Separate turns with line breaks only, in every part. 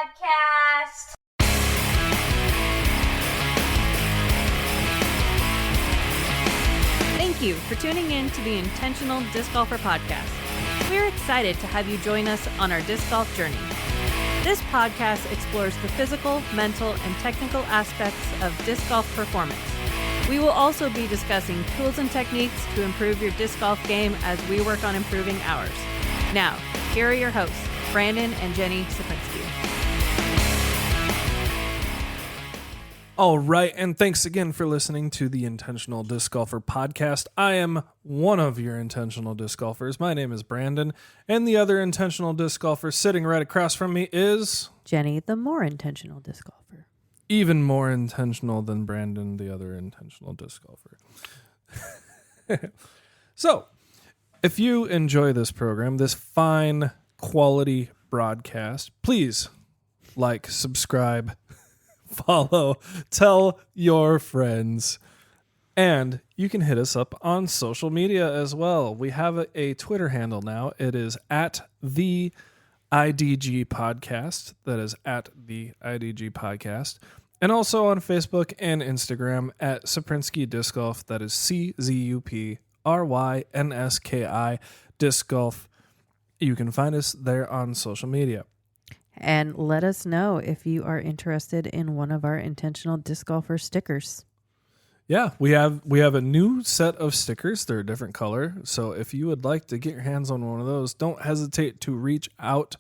podcast.
Thank you for tuning in to the Intentional Disc Golfer podcast. We're excited to have you join us on our disc golf journey. This podcast explores the physical, mental, and technical aspects of disc golf performance. We will also be discussing tools and techniques to improve your disc golf game as we work on improving ours. Now, here are your hosts, Brandon and Jenny Saprinsky.
All right, and thanks again for listening to the Intentional Disc Golfer podcast. I am one of your intentional disc golfers. My name is Brandon, and the other intentional disc golfer sitting right across from me is...
Jenny, the more intentional disc golfer.
Even more intentional than Brandon, the other intentional disc golfer. So, if you enjoy this program, this fine quality broadcast, please like, subscribe, follow, tell your friends, and you can hit us up on social media as well. We have a Twitter handle now. It is at the IDG Podcast. That is at the IDG Podcast. And also on Facebook and Instagram at Saprinsky Disc Golf. That is CZUPRYNSKI Disc Golf. You can find us there on social media.
And let us know if you are interested in one of our intentional disc golfer stickers.
Yeah, we have a new set of stickers. They're a different color. So if you would like to get your hands on one of those, don't hesitate to reach out.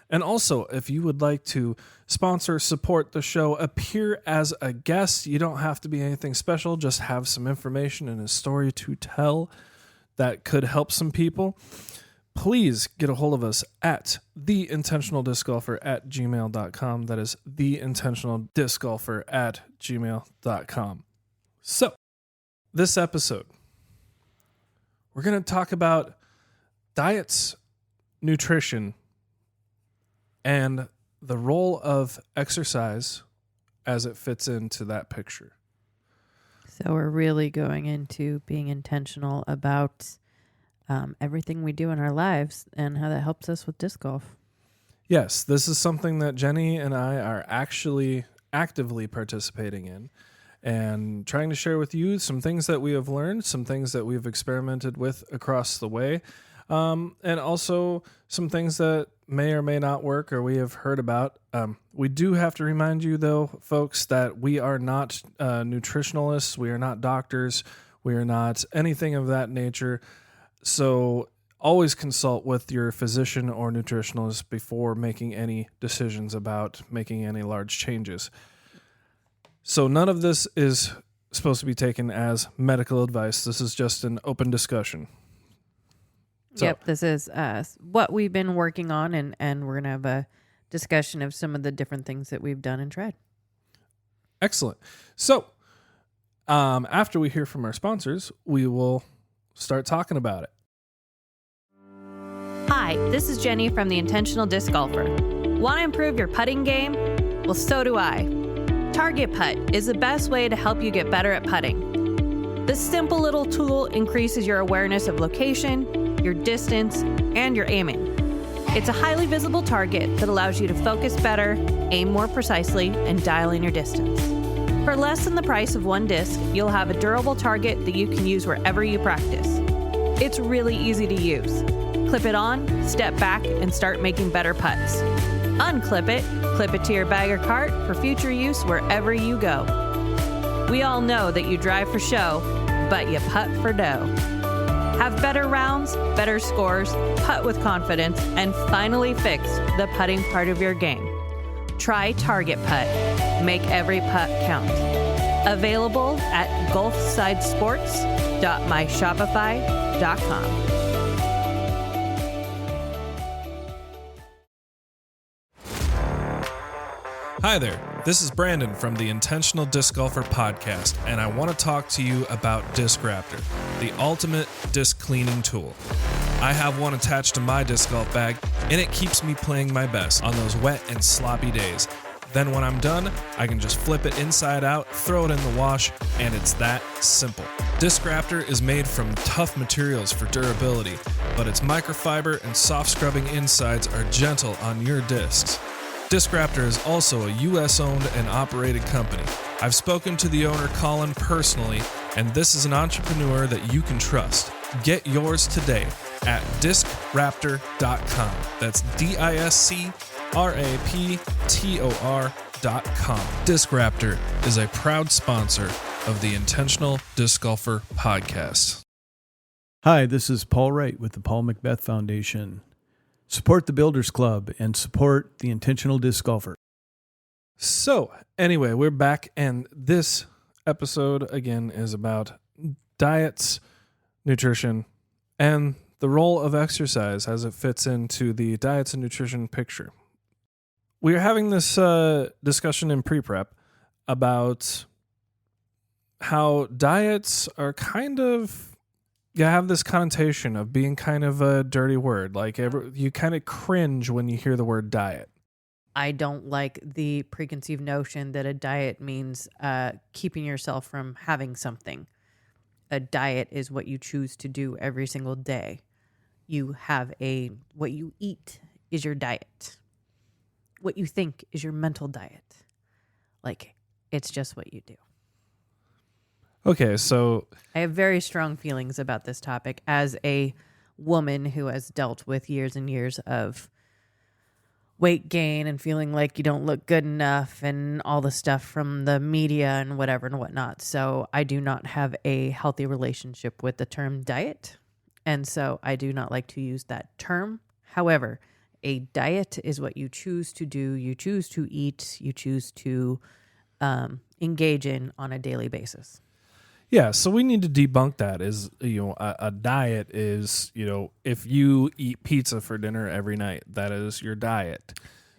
And also, if you would like to sponsor, support the show, appear as a guest, you don't have to be anything special. Just have some information and a story to tell that could help some people. Please get a hold of us at theintentionaldiscgolfer@gmail.com. That is theintentionaldiscgolfer@gmail.com. So, this episode, we're going to talk about diets, nutrition, and the role of exercise as it fits into that picture.
So we're really going into being intentional about everything we do in our lives and how that helps us with disc golf.
Yes, this is something that Jenny and I are actually actively participating in and trying to share with you some things that we have learned, some things that we've experimented with across the way, and also some things that may or may not work or we have heard about. We do have to remind you, though, folks, that we are not nutritionalists. We are not doctors. We are not anything of that nature. So always consult with your physician or nutritionalist before making any decisions about making any large changes. So none of this is supposed to be taken as medical advice. This is just an open discussion. So,
yep, this is what we've been working on, and we're going to have a discussion of some of the different things that we've done and tried.
Excellent. So after we hear from our sponsors, we will start talking about it.
Hi, this is Jenny from the Intentional Disc Golfer. Want to improve your putting game? Well, so do I. Target Putt is the best way to help you get better at putting. This simple little tool increases your awareness of location, your distance, and your aiming. It's a highly visible target that allows you to focus better, aim more precisely, and dial in your distance. For less than the price of one disc, you'll have a durable target that you can use wherever you practice. It's really easy to use. Clip it on, step back, and start making better putts. Unclip it, clip it to your bag or cart for future use wherever you go. We all know that you drive for show, but you putt for dough. Have better rounds, better scores, putt with confidence, and finally fix the putting part of your game. Try Target Putt. Make every putt count. Available at golfsidesports.myshopify.com.
Hi there, this is Brandon from the Intentional Disc Golfer podcast, and I want to talk to you about Disc Raptor, the ultimate disc cleaning tool. I have one attached to my disc golf bag, and it keeps me playing my best on those wet and sloppy days. Then when I'm done, I can just flip it inside out, throw it in the wash, and it's that simple. Disc Raptor is made from tough materials for durability, but its microfiber and soft scrubbing insides are gentle on your discs. Disc Raptor is also a U.S. owned and operated company. I've spoken to the owner, Colin, personally, and this is an entrepreneur that you can trust. Get yours today at discraptor.com. That's DISCRAPTOR.com. Disc Raptor is a proud sponsor of the Intentional Disc Golfer podcast.
Hi, this is Paul Wright with the Paul Macbeth Foundation. Support the Builders Club and support the Intentional Disc Golfer.
So, anyway, we're back, and this episode, again, is about diets, nutrition, and the role of exercise as it fits into the diets and nutrition picture. We are having this discussion in pre-prep about how diets are kind of, you have this connotation of being kind of a dirty word. Like you kind of cringe when you hear the word diet.
I don't like the preconceived notion that a diet means keeping yourself from having something. A diet is what you choose to do every single day. You have what you eat is your diet. What you think is your mental diet. Like, it's just what you do.
Okay, so
I have very strong feelings about this topic as a woman who has dealt with years and years of weight gain and feeling like you don't look good enough and all the stuff from the media and whatever and whatnot. So I do not have a healthy relationship with the term diet. And so I do not like to use that term. However, a diet is what you choose to do, you choose to eat, you choose to engage in on a daily basis.
Yeah, so we need to debunk that. Is a diet is, if you eat pizza for dinner every night, that is your diet.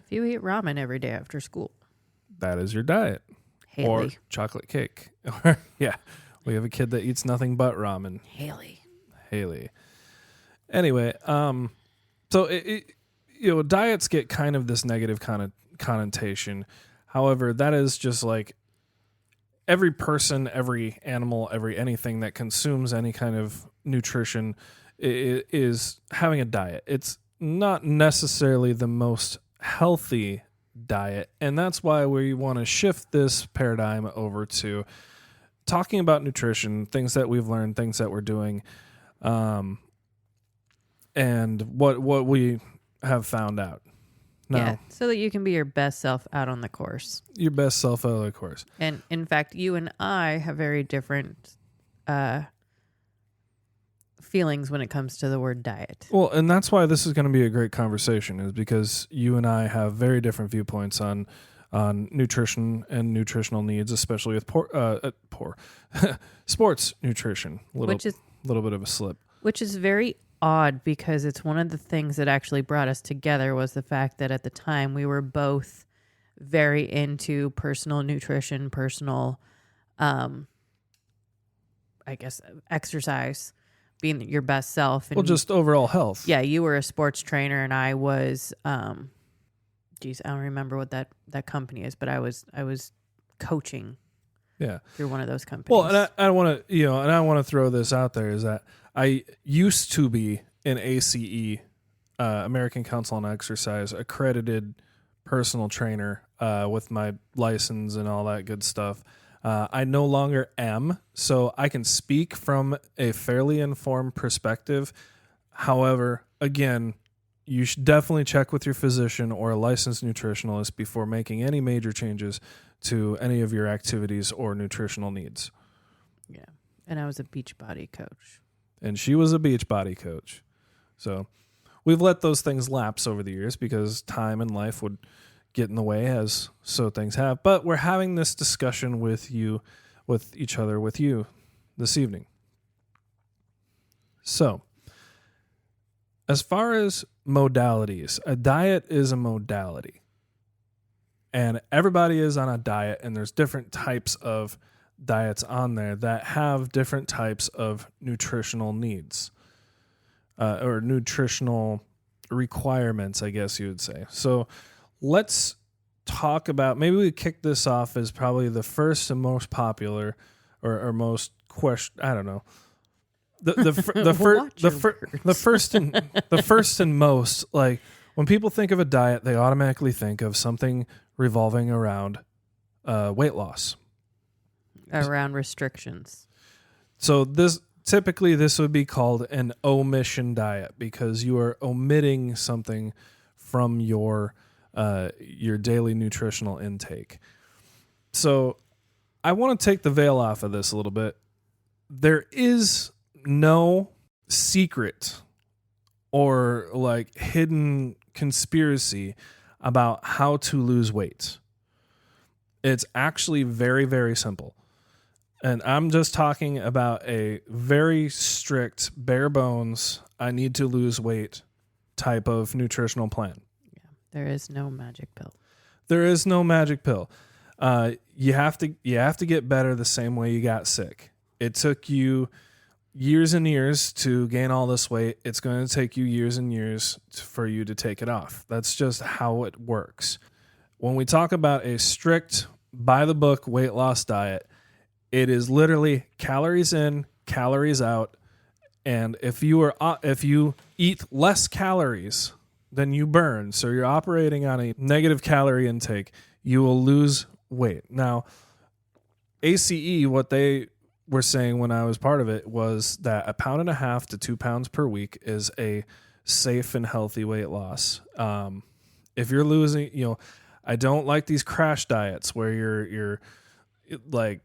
If you eat ramen every day after school,
that is your diet.
Haley.
Or chocolate cake. Yeah, we have a kid that eats nothing but ramen. Haley. Anyway, so diets get kind of this negative connotation. However, that is just like every person, every animal, every anything that consumes any kind of nutrition is having a diet. It's not necessarily the most healthy diet, and that's why we want to shift this paradigm over to talking about nutrition, things that we've learned, things that we're doing, and what we have found out.
Yeah, so that you can be your best self out on the course.
Your best self out of the course.
And in fact, you and I have very different feelings when it comes to the word diet.
Well, and that's why this is going to be a great conversation, is because you and I have very different viewpoints on nutrition and nutritional needs, especially with sports nutrition. Little bit of a slip.
Which is very odd, because it's one of the things that actually brought us together was the fact that at the time we were both very into personal nutrition, personal, exercise, being your best self. And
just overall health.
Yeah, you were a sports trainer and I was, I don't remember what that company is, but I was coaching.
Yeah,
through one of those companies.
Well, and I want to throw this out there, is that I used to be an ACE, American Council on Exercise, accredited personal trainer with my license and all that good stuff. I no longer am, so I can speak from a fairly informed perspective. However, again, you should definitely check with your physician or a licensed nutritionalist before making any major changes to any of your activities or nutritional needs.
Yeah, and I was a Beachbody coach.
And she was a Beachbody coach. So we've let those things lapse over the years because time and life would get in the way, as so things have. But we're having this discussion with you this evening. So, as far as modalities, a diet is a modality. And everybody is on a diet, and there's different types of diets on there that have different types of nutritional needs or nutritional requirements, I guess you would say. So let's talk about, maybe we kick this off as probably the first and most popular or most question, I don't know. The first and most, like, When people think of a diet, they automatically think of something revolving around weight loss.
Around restrictions.
So typically this would be called an omission diet because you are omitting something from your daily nutritional intake. So I want to take the veil off of this a little bit. There is no secret or like hidden conspiracy about how to lose weight. It's actually very, very simple. And I'm just talking about a very strict, bare bones, I need to lose weight type of nutritional plan.
Yeah, there is no magic pill.
There is no magic pill. You have to get better the same way you got sick. It took you years and years to gain all this weight. It's going to take you years and years for you to take it off. That's just how it works. When we talk about a strict, by the book weight loss diet, it is literally calories in, calories out. And if you eat less calories than you burn, so you're operating on a negative calorie intake, you will lose weight. Now, ACE, what they were saying when I was part of it was that 1.5 pounds to 2 pounds per week is a safe and healthy weight loss. If you're losing, I don't like these crash diets where you're like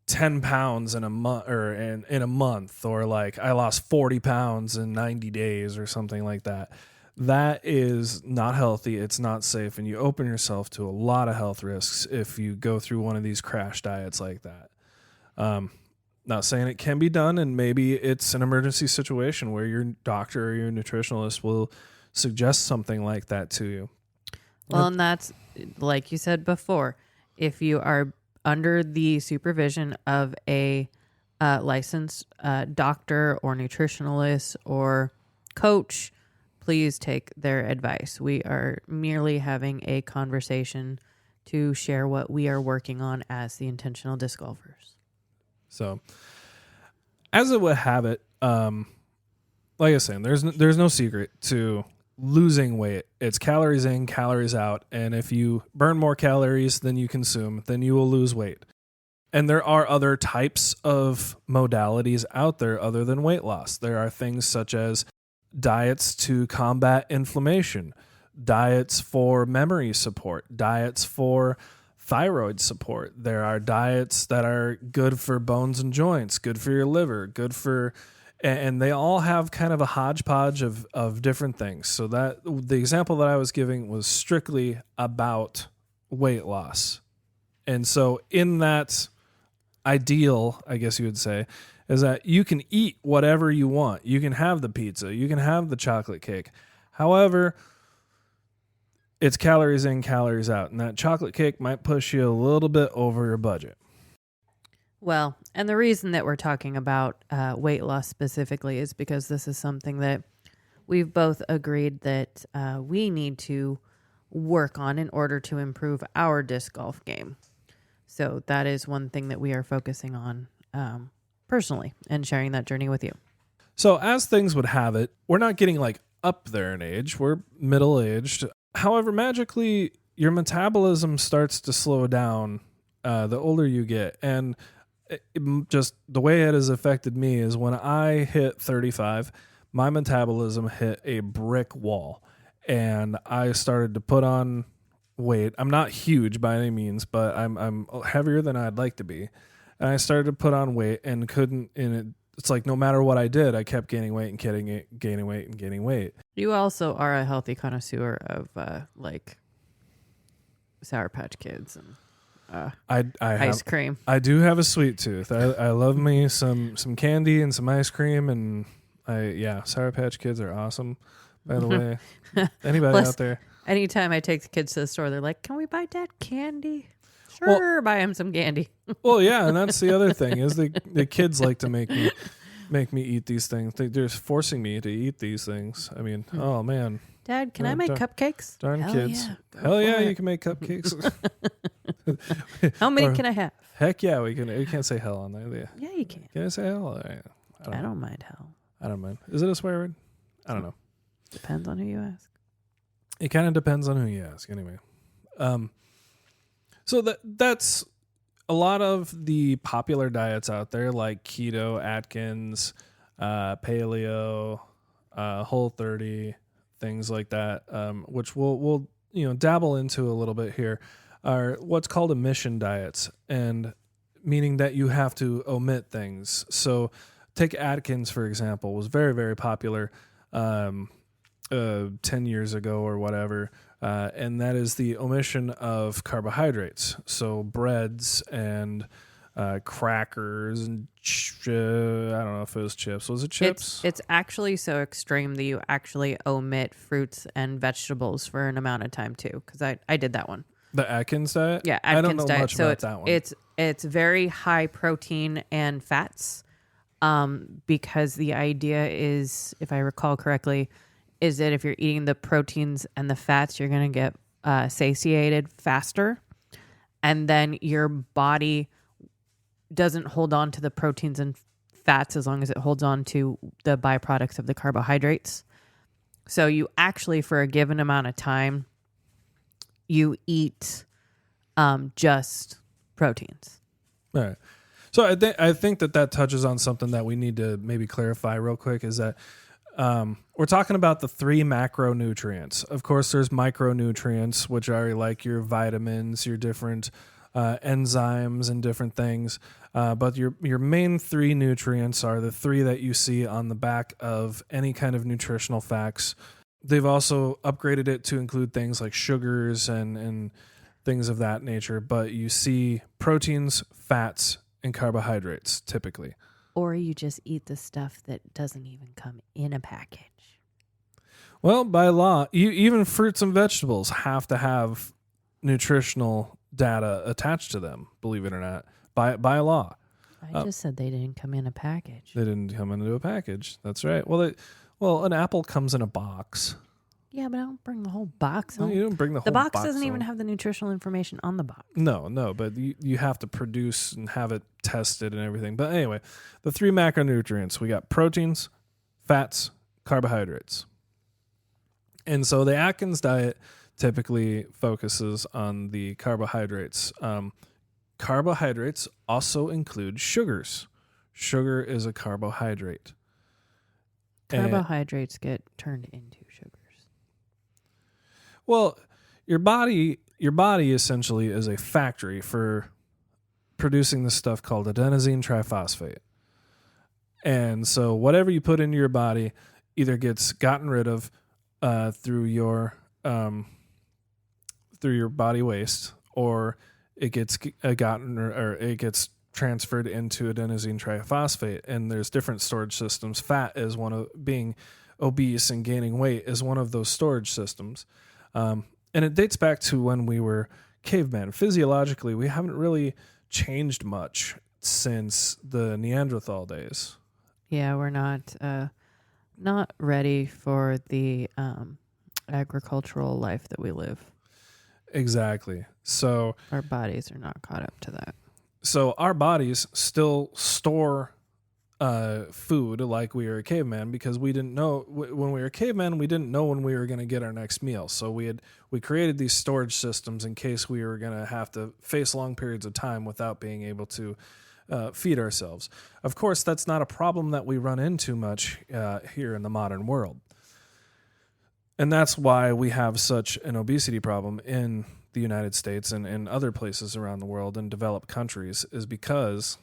10 pounds in a month or in a month, or like I lost 40 pounds in 90 days or something like that. That is not healthy. It's not safe. And you open yourself to a lot of health risks if you go through one of these crash diets like that. Not saying it can be done, and maybe it's an emergency situation where your doctor or your nutritionalist will suggest something like that to you.
Well, and that's, like you said before, if you are under the supervision of a licensed doctor or nutritionalist or coach, please take their advice. We are merely having a conversation to share what we are working on as the intentional disc golfers.
So, as it would have it, like I was saying, there's no secret to losing weight. It's calories in, calories out, and if you burn more calories than you consume, then you will lose weight. And there are other types of modalities out there other than weight loss. There are things such as diets to combat inflammation, diets for memory support, diets for thyroid support. There are diets that are good for bones and joints, good for your liver, and they all have kind of a hodgepodge of different things. So that the example that I was giving was strictly about weight loss. And so in that ideal, I guess you would say, is that you can eat whatever you want. You can have the pizza, you can have the chocolate cake. However, it's calories in, calories out. And that chocolate cake might push you a little bit over your budget.
Well, and the reason that we're talking about weight loss specifically is because this is something that we've both agreed that we need to work on in order to improve our disc golf game. So that is one thing that we are focusing on personally and sharing that journey with you.
So as things would have it, we're not getting like up there in age. We're middle-aged. However, magically, your metabolism starts to slow down the older you get. And just the way it has affected me is when I hit 35, my metabolism hit a brick wall. And I started to put on weight. I'm not huge by any means, but I'm heavier than I'd like to be. And I started to put on weight and couldn't, and it's like no matter what I did, I kept gaining weight and gaining weight and gaining weight.
You also are a healthy connoisseur of like Sour Patch Kids and ice cream.
I do have a sweet tooth. I love me some candy and some ice cream, and Sour Patch Kids are awesome. By the way, anybody out there?
Anytime I take the kids to the store, they're like, "Can we buy Dad candy?" Sure, buy him some candy.
Well, yeah, and that's the other thing is the kids like to make me eat these things. They're just forcing me to eat these things. I mean, oh man.
Dad, can I make cupcakes?
Darn
Hell
kids.
Yeah.
Hell yeah, you can make cupcakes.
How many can I have?
Heck yeah, we can. You can't say hell on there.
Yeah, you can.
Can I say hell?
I don't mind hell.
I don't mind. Is it a swear word? I don't know.
Depends on who you ask.
It kind of depends on who you ask, anyway. So that's a lot of the popular diets out there, like keto, Atkins, paleo, Whole30, things like that, which we'll dabble into a little bit here, are what's called omission diets, and meaning that you have to omit things. So take Atkins, for example, was very, very popular 10 years ago or whatever, and that is the omission of carbohydrates. So breads and crackers and I don't know if it was chips. Was it chips?
It's actually so extreme that you actually omit fruits and vegetables for an amount of time too. Because I did that one.
The Atkins diet?
Yeah,
I
Atkins
don't know
diet.
much about that one.
It's very high protein and fats, because the idea is, if I recall correctly, is that if you're eating the proteins and the fats, you're going to get satiated faster, and then your body doesn't hold on to the proteins and fats as long as it holds on to the byproducts of the carbohydrates. So you actually, for a given amount of time, you eat just proteins.
All right. So I think that touches on something that we need to maybe clarify real quick, is that we're talking about the 3 macronutrients. Of course, there's micronutrients, which are like your vitamins, your different enzymes and different things. But your main 3 nutrients are the 3 that you see on the back of any kind of nutritional facts. They've also upgraded it to include things like sugars and things of that nature. But you see proteins, fats, and carbohydrates typically.
Or you just eat the stuff that doesn't even come in a package.
Well, by law, even fruits and vegetables have to have nutritional data attached to them, believe it or not, by law.
I just said they didn't come in a package.
They didn't come into a package. That's right. Well, an apple comes in a box.
Yeah, but I don't bring the whole box home.
No, you don't bring the whole
The box
box
doesn't even
home.
have the nutritional information on the box.
No, but you have to produce and have it tested and everything. But anyway, the 3 macronutrients, we got proteins, fats, carbohydrates. And so the Atkins diet typically focuses on the carbohydrates. Carbohydrates also include sugars. Sugar is a carbohydrate.
Carbohydrates get turned into sugars.
Well, your body essentially is a factory for producing this stuff called adenosine triphosphate. And so whatever you put into your body either gets gotten rid of through your body waste, or it gets or it gets transferred into adenosine triphosphate. And there's different storage systems. Fat is one of, being obese and gaining weight is one of those storage systems. And it dates back to when we were cavemen. Physiologically, we haven't really changed much since the Neanderthal days.
Yeah, we're not ready for the agricultural life that we live.
Exactly. So
our bodies are not caught up to that.
So our bodies still store food like we were a caveman, because we didn't know when we were cavemen, we didn't know when we were going to get our next meal. So we created these storage systems in case we were going to have to face long periods of time without being able to feed ourselves. Of course, that's not a problem that we run into much here in the modern world. And that's why we have such an obesity problem in the United States and in other places around the world in developed countries, is because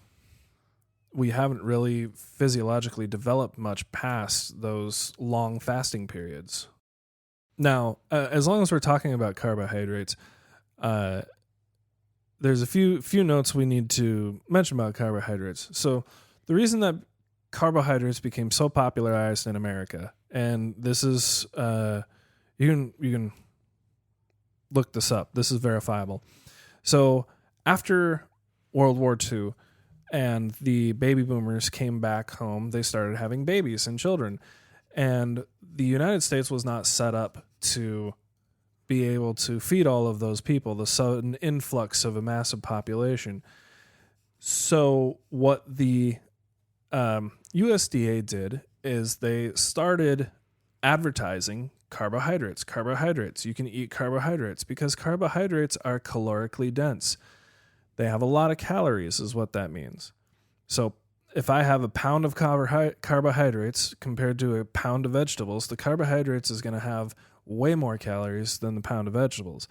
we haven't really physiologically developed much past those long fasting periods. Now, as long as we're talking about carbohydrates, there's a few notes we need to mention about carbohydrates. So the reason that carbohydrates became so popularized in America, and this is you can look this up. This is verifiable. So after World War II and the baby boomers came back home, they started having babies and children. And the United States was not set up to be able to feed all of those people, the sudden influx of a massive population. So what the USDA did is they started advertising carbohydrates. You can eat carbohydrates because carbohydrates are calorically dense. They have a lot of calories is what that means. So if I have a pound of carbohydrates compared to a pound of vegetables, the carbohydrates is going to have way more calories than the pound of vegetables.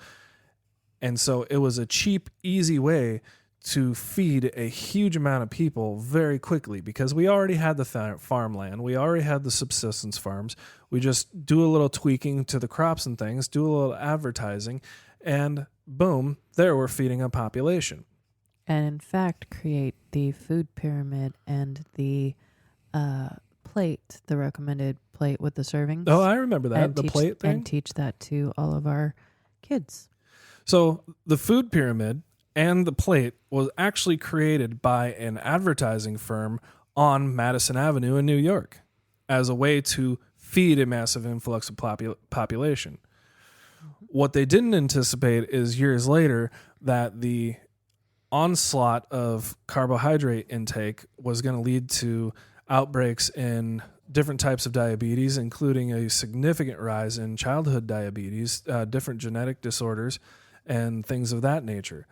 And so it was a cheap, easy way to feed a huge amount of people very quickly because we already had the farmland. We already had the subsistence farms. We just do a little tweaking to the crops and things, do a little advertising, and boom, there we're feeding a population.
And in fact, create the food pyramid and the plate, the recommended plate with the servings.
Oh, I remember that, the plate thing.
And teach that to all of our kids.
So the food pyramid and the plate was actually created by an advertising firm on Madison Avenue in New York as a way to feed a massive influx of population. What they didn't anticipate is years later that the onslaught of carbohydrate intake was going to lead to outbreaks in different types of diabetes, including a significant rise in childhood diabetes, different genetic disorders, and things of that nature.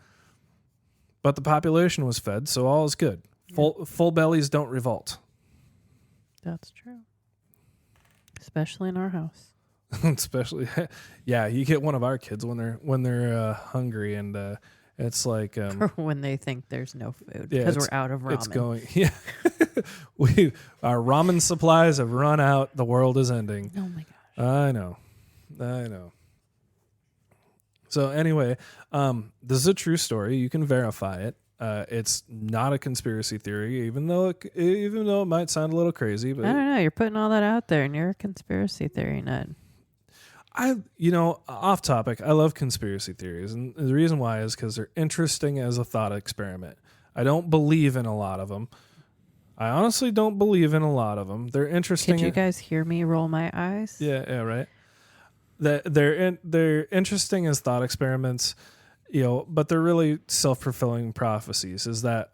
But the population was fed, so all is good. Full bellies don't revolt.
That's true. Especially in our house.
Especially, yeah, you get one of our kids when they're hungry, and it's like
or when they think there's no food because we're out of ramen.
It's going, yeah. Our ramen supplies have run out. The world is ending.
Oh my gosh!
I know. So anyway, this is a true story. You can verify it. It's not a conspiracy theory, even though it might sound a little crazy. But
I don't know. You're putting all that out there, and you're a conspiracy theory nut.
Off topic, I love conspiracy theories, and the reason why is because they're interesting as a thought experiment. I don't believe in a lot of them. I honestly don't believe in a lot of them. They're interesting.
Can you guys hear me roll my eyes?
Yeah, right. They're interesting as thought experiments, but they're really self-fulfilling prophecies. Is that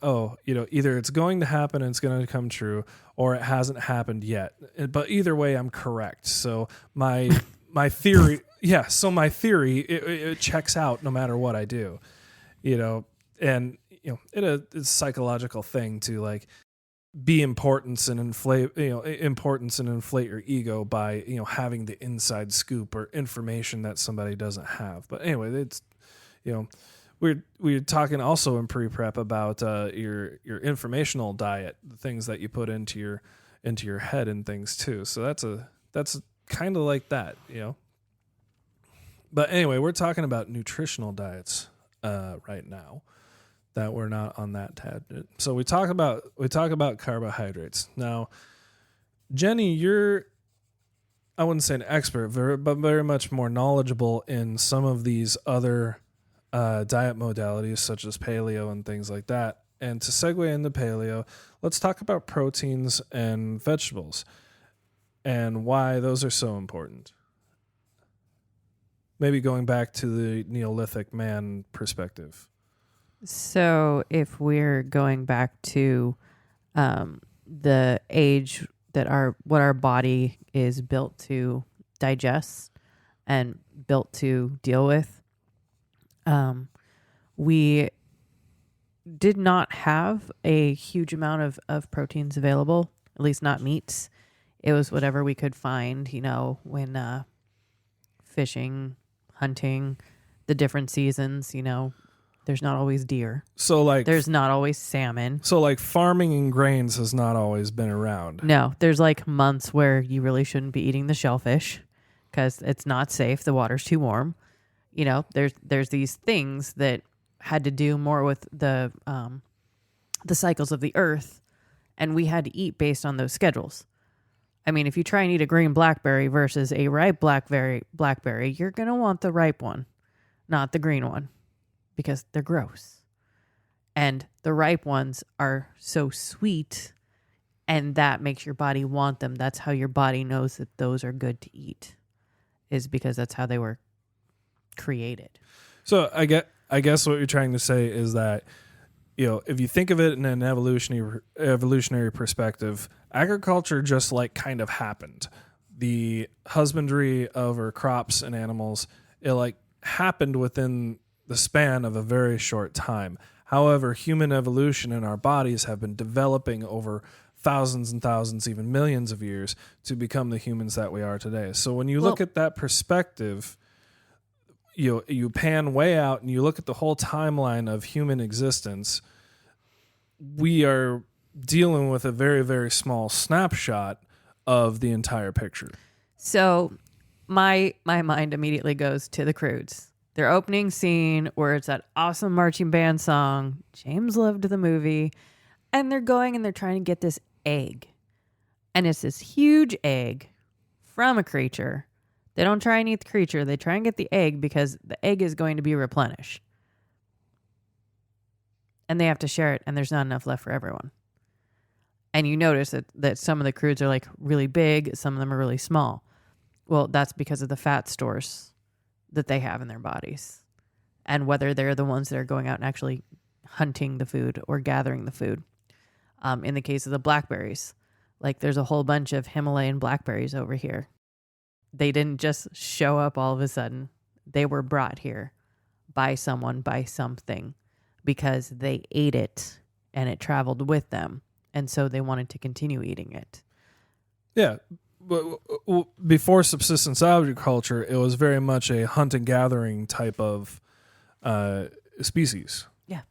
either it's going to happen and it's going to come true, or it hasn't happened yet. But either way, I'm correct. So my theory, it checks out no matter what I do, and it's a psychological thing to like be importance and inflate your ego by having the inside scoop or information that somebody doesn't have. But anyway, it's we're talking also in pre-prep about your informational diet, the things that you put into your head and things too. So that's kind of like that, But anyway, we're talking about nutritional diets right now. That we're not on that tangent. So we talk about carbohydrates. Now, Jenny, you're, I wouldn't say an expert, but very much more knowledgeable in some of these other diet modalities such as paleo and things like that. And to segue into paleo, let's talk about proteins and vegetables and why those are so important. Maybe going back to the Neolithic man perspective.
So if we're going back to the age that what our body is built to digest and built to deal with, we did not have a huge amount of proteins available, at least not meats. It was whatever we could find, when fishing, hunting, the different seasons, There's not always deer.
So
there's not always salmon.
So farming and grains has not always been around.
No, there's months where you really shouldn't be eating the shellfish because it's not safe. The water's too warm. There's these things that had to do more with the cycles of the earth, and we had to eat based on those schedules. I mean, if you try and eat a green blackberry versus a ripe blackberry, you're gonna want the ripe one, not the green one. Because they're gross. And the ripe ones are so sweet, and that makes your body want them. That's how your body knows that those are good to eat, is because that's how they were created.
So I guess what you're trying to say is that, if you think of it in an evolutionary perspective, agriculture just kind of happened. the husbandry of our crops and animals, it like happened within the span of a very short time. However, human evolution in our bodies have been developing over thousands and thousands, even millions of years to become the humans that we are today. So when you look at that perspective, you pan way out and you look at the whole timeline of human existence, we are dealing with a very, very small snapshot of the entire picture.
So my mind immediately goes to the Croods. Their opening scene where it's that awesome marching band song. James loved the movie. And they're going and they're trying to get this egg. And it's this huge egg from a creature. They don't try and eat the creature. They try and get the egg because the egg is going to be replenished. And they have to share it, and there's not enough left for everyone. And you notice that some of the Croods are like really big, some of them are really small. Well, that's because of the fat stores that they have in their bodies. And whether they're the ones that are going out and actually hunting the food or gathering the food. In the case of the blackberries, like there's a whole bunch of Himalayan blackberries over here. They didn't just show up all of a sudden. They were brought here by someone, by something, because they ate it and it traveled with them. And so they wanted to continue eating it.
Yeah. But before subsistence agriculture, it was very much a hunt and gathering type of species.
Yeah.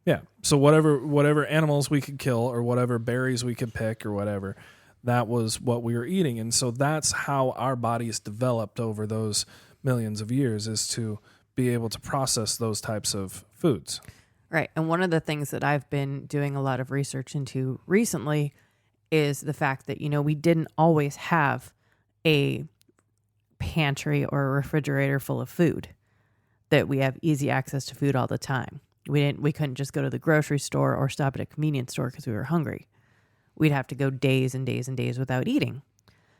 Yeah. So whatever animals we could kill or whatever berries we could pick or whatever, that was what we were eating. And so that's how our bodies developed over those millions of years, is to be able to process those types of foods.
Right. And one of the things that I've been doing a lot of research into recently is the fact that, we didn't always have a pantry or a refrigerator full of food, that we have easy access to food all the time. We couldn't just go to the grocery store or stop at a convenience store because we were hungry. We'd have to go days and days and days without eating.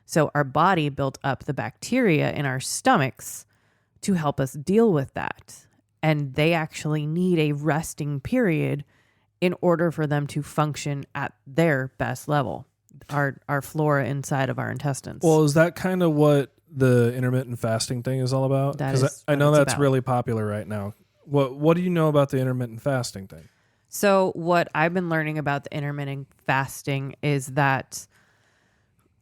So our body built up the bacteria in our stomachs to help us deal with that. And they actually need a resting period in order for them to function at their best level, our flora inside of our intestines.
Well, is that kind of what the intermittent fasting thing is all about? Because I know that's really popular right now. What do you know about the intermittent fasting thing?
So what I've been learning about the intermittent fasting is that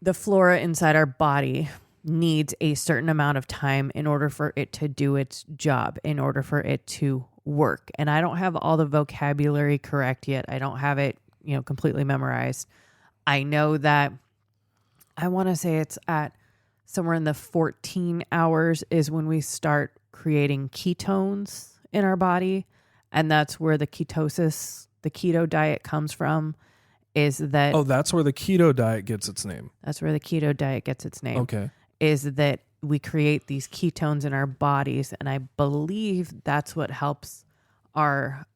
the flora inside our body needs a certain amount of time in order for it to do its job, in order for it to work. And I don't have all the vocabulary correct yet. I don't have it, completely memorized. I know that I want to say it's at somewhere in the 14 hours is when we start creating ketones in our body. And that's where the keto diet comes from, is that...
Oh, that's where the keto diet gets its name.
That's where the keto diet gets its name.
Okay.
Is that we create these ketones in our bodies, and I believe that's what helps our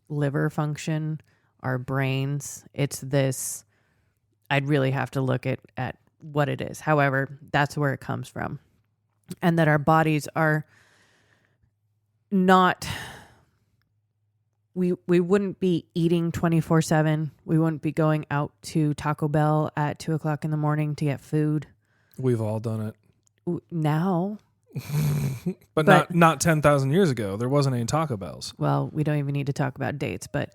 liver function, our brains. It's this... I'd really have to look at what it is. However, that's where it comes from. And that our bodies are not... We wouldn't be eating 24/7. We wouldn't be going out to Taco Bell at 2:00 in the morning to get food.
We've all done it.
Now.
but not 10,000 years ago. There wasn't any Taco Bells.
Well, we don't even need to talk about dates, but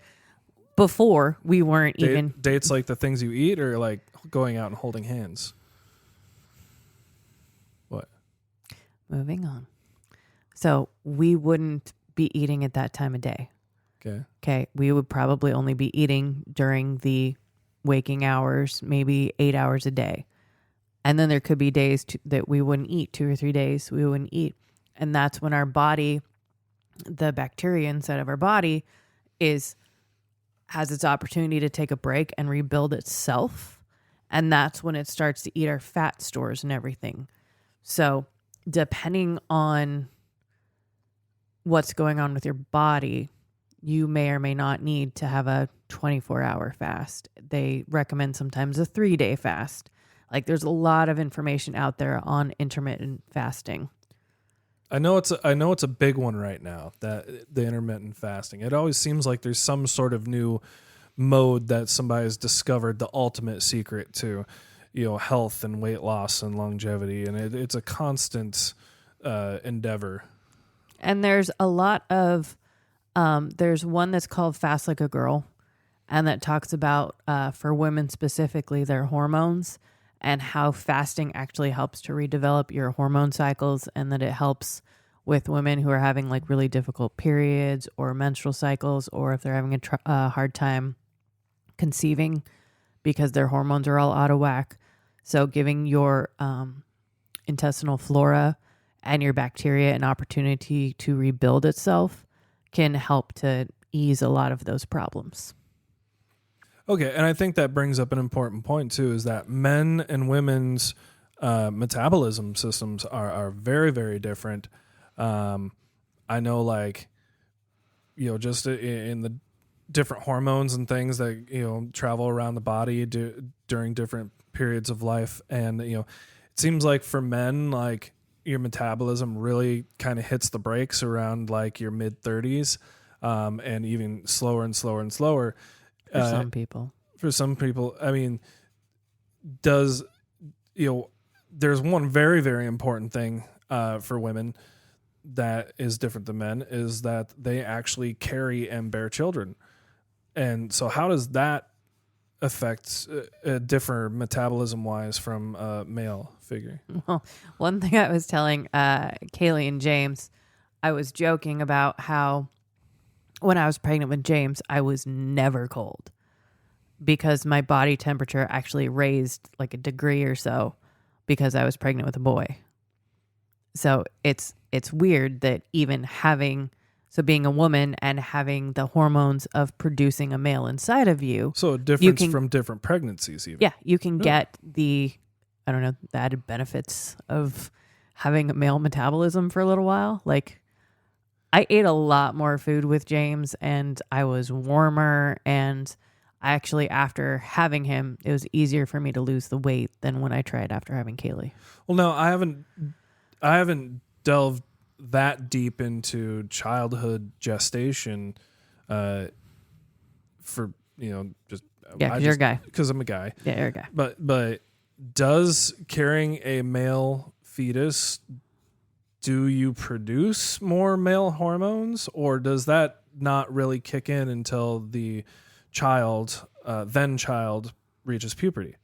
before we weren't even...
Dates like the things you eat, or like going out and holding hands? What?
Moving on. So we wouldn't be eating at that time of day. Okay. We would probably only be eating during the waking hours, maybe 8 hours a day. And then there could be days that we wouldn't eat, 2 or 3 days we wouldn't eat. And that's when our body, the bacteria inside of our body has its opportunity to take a break and rebuild itself. And that's when it starts to eat our fat stores and everything. So depending on what's going on with your body, you may or may not need to have a 24-hour fast. They recommend sometimes a 3-day fast. Like, there's a lot of information out there on intermittent fasting.
I know it's a big one right now, that the intermittent fasting. It always seems like there's some sort of new mode that somebody has discovered the ultimate secret to. health and weight loss and longevity, and it's a constant endeavor.
And there's a lot of, there's one that's called Fast Like a Girl, and that talks about, for women specifically, their hormones and how fasting actually helps to redevelop your hormone cycles, and that it helps with women who are having like really difficult periods or menstrual cycles, or if they're having a hard time conceiving because their hormones are all out of whack. So giving your intestinal flora and your bacteria an opportunity to rebuild itself can help to ease a lot of those problems.
Okay, and I think that brings up an important point too, is that men and women's metabolism systems are very, very different. I know, like, just in the different hormones and things that, travel around the body during different periods of life. And, it seems like for men, like, your metabolism really kind of hits the brakes around like your mid 30s, and even slower and slower and slower.
For some people.
For some people, I mean, there's one very, very important thing for women that is different than men, is that they actually carry and bear children. And so how does that affect differ metabolism-wise from a male figure?
Well, one thing I was telling Kaylee and James, I was joking about how when I was pregnant with James, I was never cold because my body temperature actually raised like a degree or so because I was pregnant with a boy. So it's weird that even being a woman and having the hormones of producing a male inside of you.
So a difference from different pregnancies even.
Yeah, you can get the added benefits of having a male metabolism for a little while. Like, I ate a lot more food with James and I was warmer, and actually after having him, it was easier for me to lose the weight than when I tried after having Kaylee.
Well, no, I haven't delved that deep into childhood gestation for, just...
Yeah, because you're a guy.
Because I'm a guy.
Yeah, you're a guy.
But does carrying a male fetus, do you produce more male hormones, or does that not really kick in until the then child reaches puberty?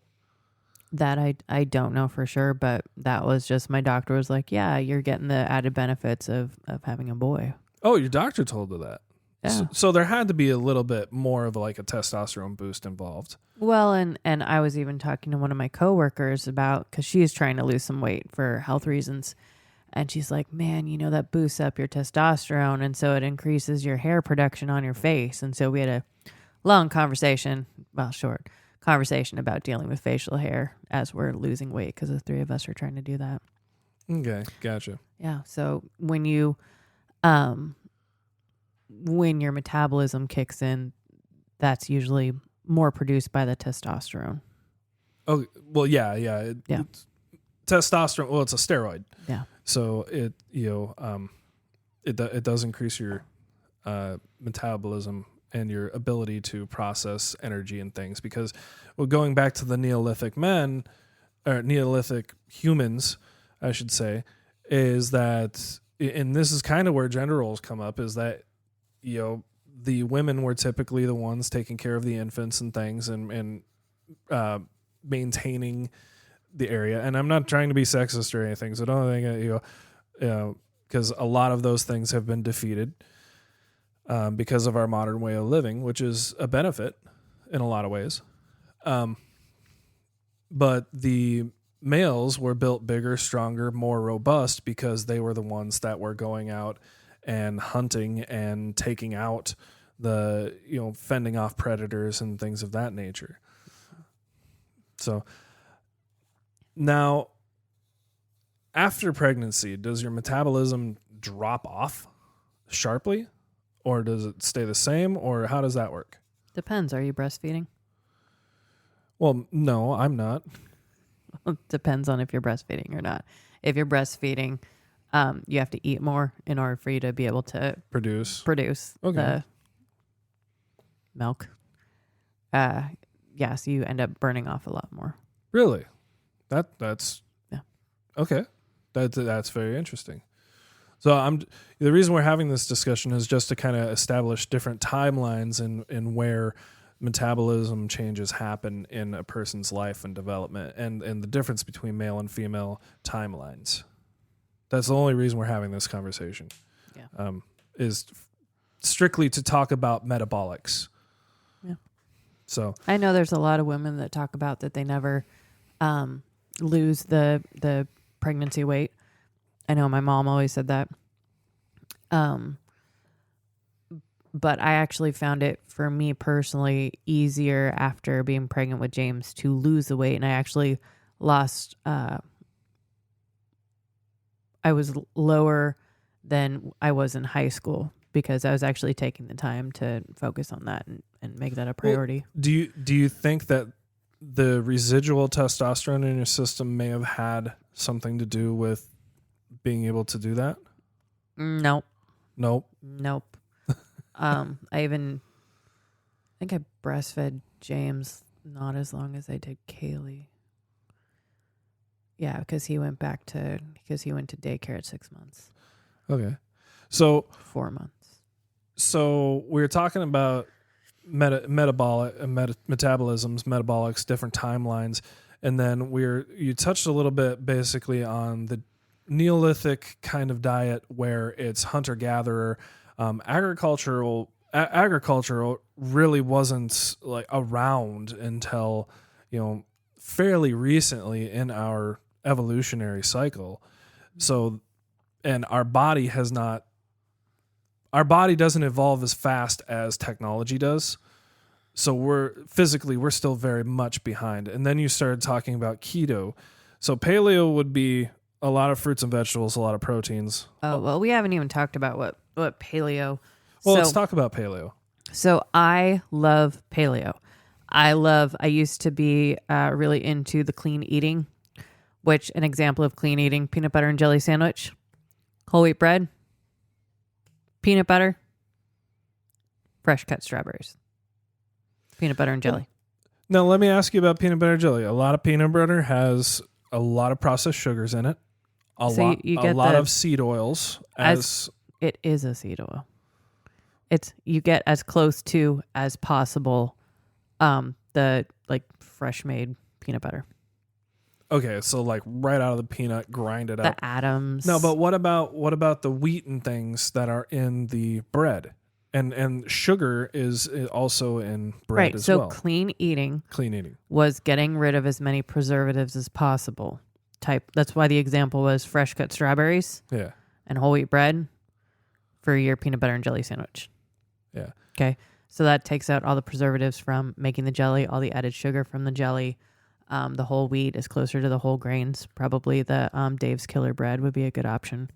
That I don't know for sure, but that was just, my doctor was like, yeah, you're getting the added benefits of having a boy.
Oh, your doctor told you that.
Yeah.
So there had to be a little bit more of like a testosterone boost involved.
Well, and I was even talking to one of my coworkers about, because she is trying to lose some weight for health reasons. And she's like, man, that boosts up your testosterone. And so it increases your hair production on your face. And so we had a short conversation about dealing with facial hair as we're losing weight, because the three of us are trying to do that.
Okay, gotcha.
Yeah. So when your metabolism kicks in, that's usually more produced by the testosterone.
Oh, well, yeah. It's testosterone. Well, it's a steroid.
Yeah.
So it does increase your metabolism and your ability to process energy and things, because, well, going back to the Neolithic humans, I should say, is that, and this is kind of where gender roles come up, is that, the women were typically the ones taking care of the infants and things, and maintaining the area. And I'm not trying to be sexist or anything, so don't think, because a lot of those things have been defeated because of our modern way of living, which is a benefit in a lot of ways. But the males were built bigger, stronger, more robust, because they were the ones that were going out and hunting and taking out the, fending off predators and things of that nature. So now, after pregnancy, does your metabolism drop off sharply, or does it stay the same, or how does that work?
Depends. Are you breastfeeding?
Well, no, I'm not.
Depends on if you're breastfeeding or not. If you're breastfeeding, you have to eat more in order for you to be able to produce the milk. So you end up burning off a lot more.
Really? That's
Yeah.
Okay. That's very interesting. So the reason we're having this discussion is just to kind of establish different timelines in where metabolism changes happen in a person's life and development, and the difference between male and female timelines. That's the only reason we're having this conversation.
Yeah.
Is strictly to talk about metabolics.
Yeah.
So
I know there's a lot of women that talk about that they never lose the pregnancy weight. I know my mom always said that. But I actually found it, for me personally, easier after being pregnant with James to lose the weight. And I actually lost, I was lower than I was in high school because I was actually taking the time to focus on that and make that a priority.
Well, do you think that the residual testosterone in your system may have had something to do with being able to do that?
Nope.
Nope.
I think I breastfed James not as long as I did Kaylee. Yeah, because he went to daycare at 6 months.
Okay. So
4 months.
So we're talking about metabolisms, metabolics, different timelines, and then you touched a little bit basically on the Neolithic kind of diet where it's hunter-gatherer. Agricultural really wasn't like around until, fairly recently in our evolutionary cycle. So, and our body doesn't evolve as fast as technology does. So we're still very much behind. And then you started talking about keto. So paleo would be a lot of fruits and vegetables, a lot of proteins.
Oh, well, we haven't even talked about what paleo.
Well, let's talk about paleo.
So I love paleo. I used to be really into the clean eating, which an example of clean eating, peanut butter and jelly sandwich, whole wheat bread, peanut butter, fresh cut strawberries, peanut butter and jelly.
Now, let me ask you about peanut butter and jelly. A lot of peanut butter has a lot of processed sugars in it. A lot of seed oils.
It is a seed oil. You get as close to as possible the fresh made peanut butter.
Okay, so like right out of the peanut, grind it up.
The atoms.
No, but what about the wheat and things that are in the bread? And sugar is also in bread as well.
Right, so clean eating
was
getting rid of as many preservatives as possible. That's why the example was fresh cut strawberries.
Yeah.
And whole wheat bread for your peanut butter and jelly sandwich.
Yeah.
Okay. So that takes out all the preservatives from making the jelly, all the added sugar from the jelly. The whole wheat is closer to the whole grains. Probably the Dave's Killer Bread would be a good option.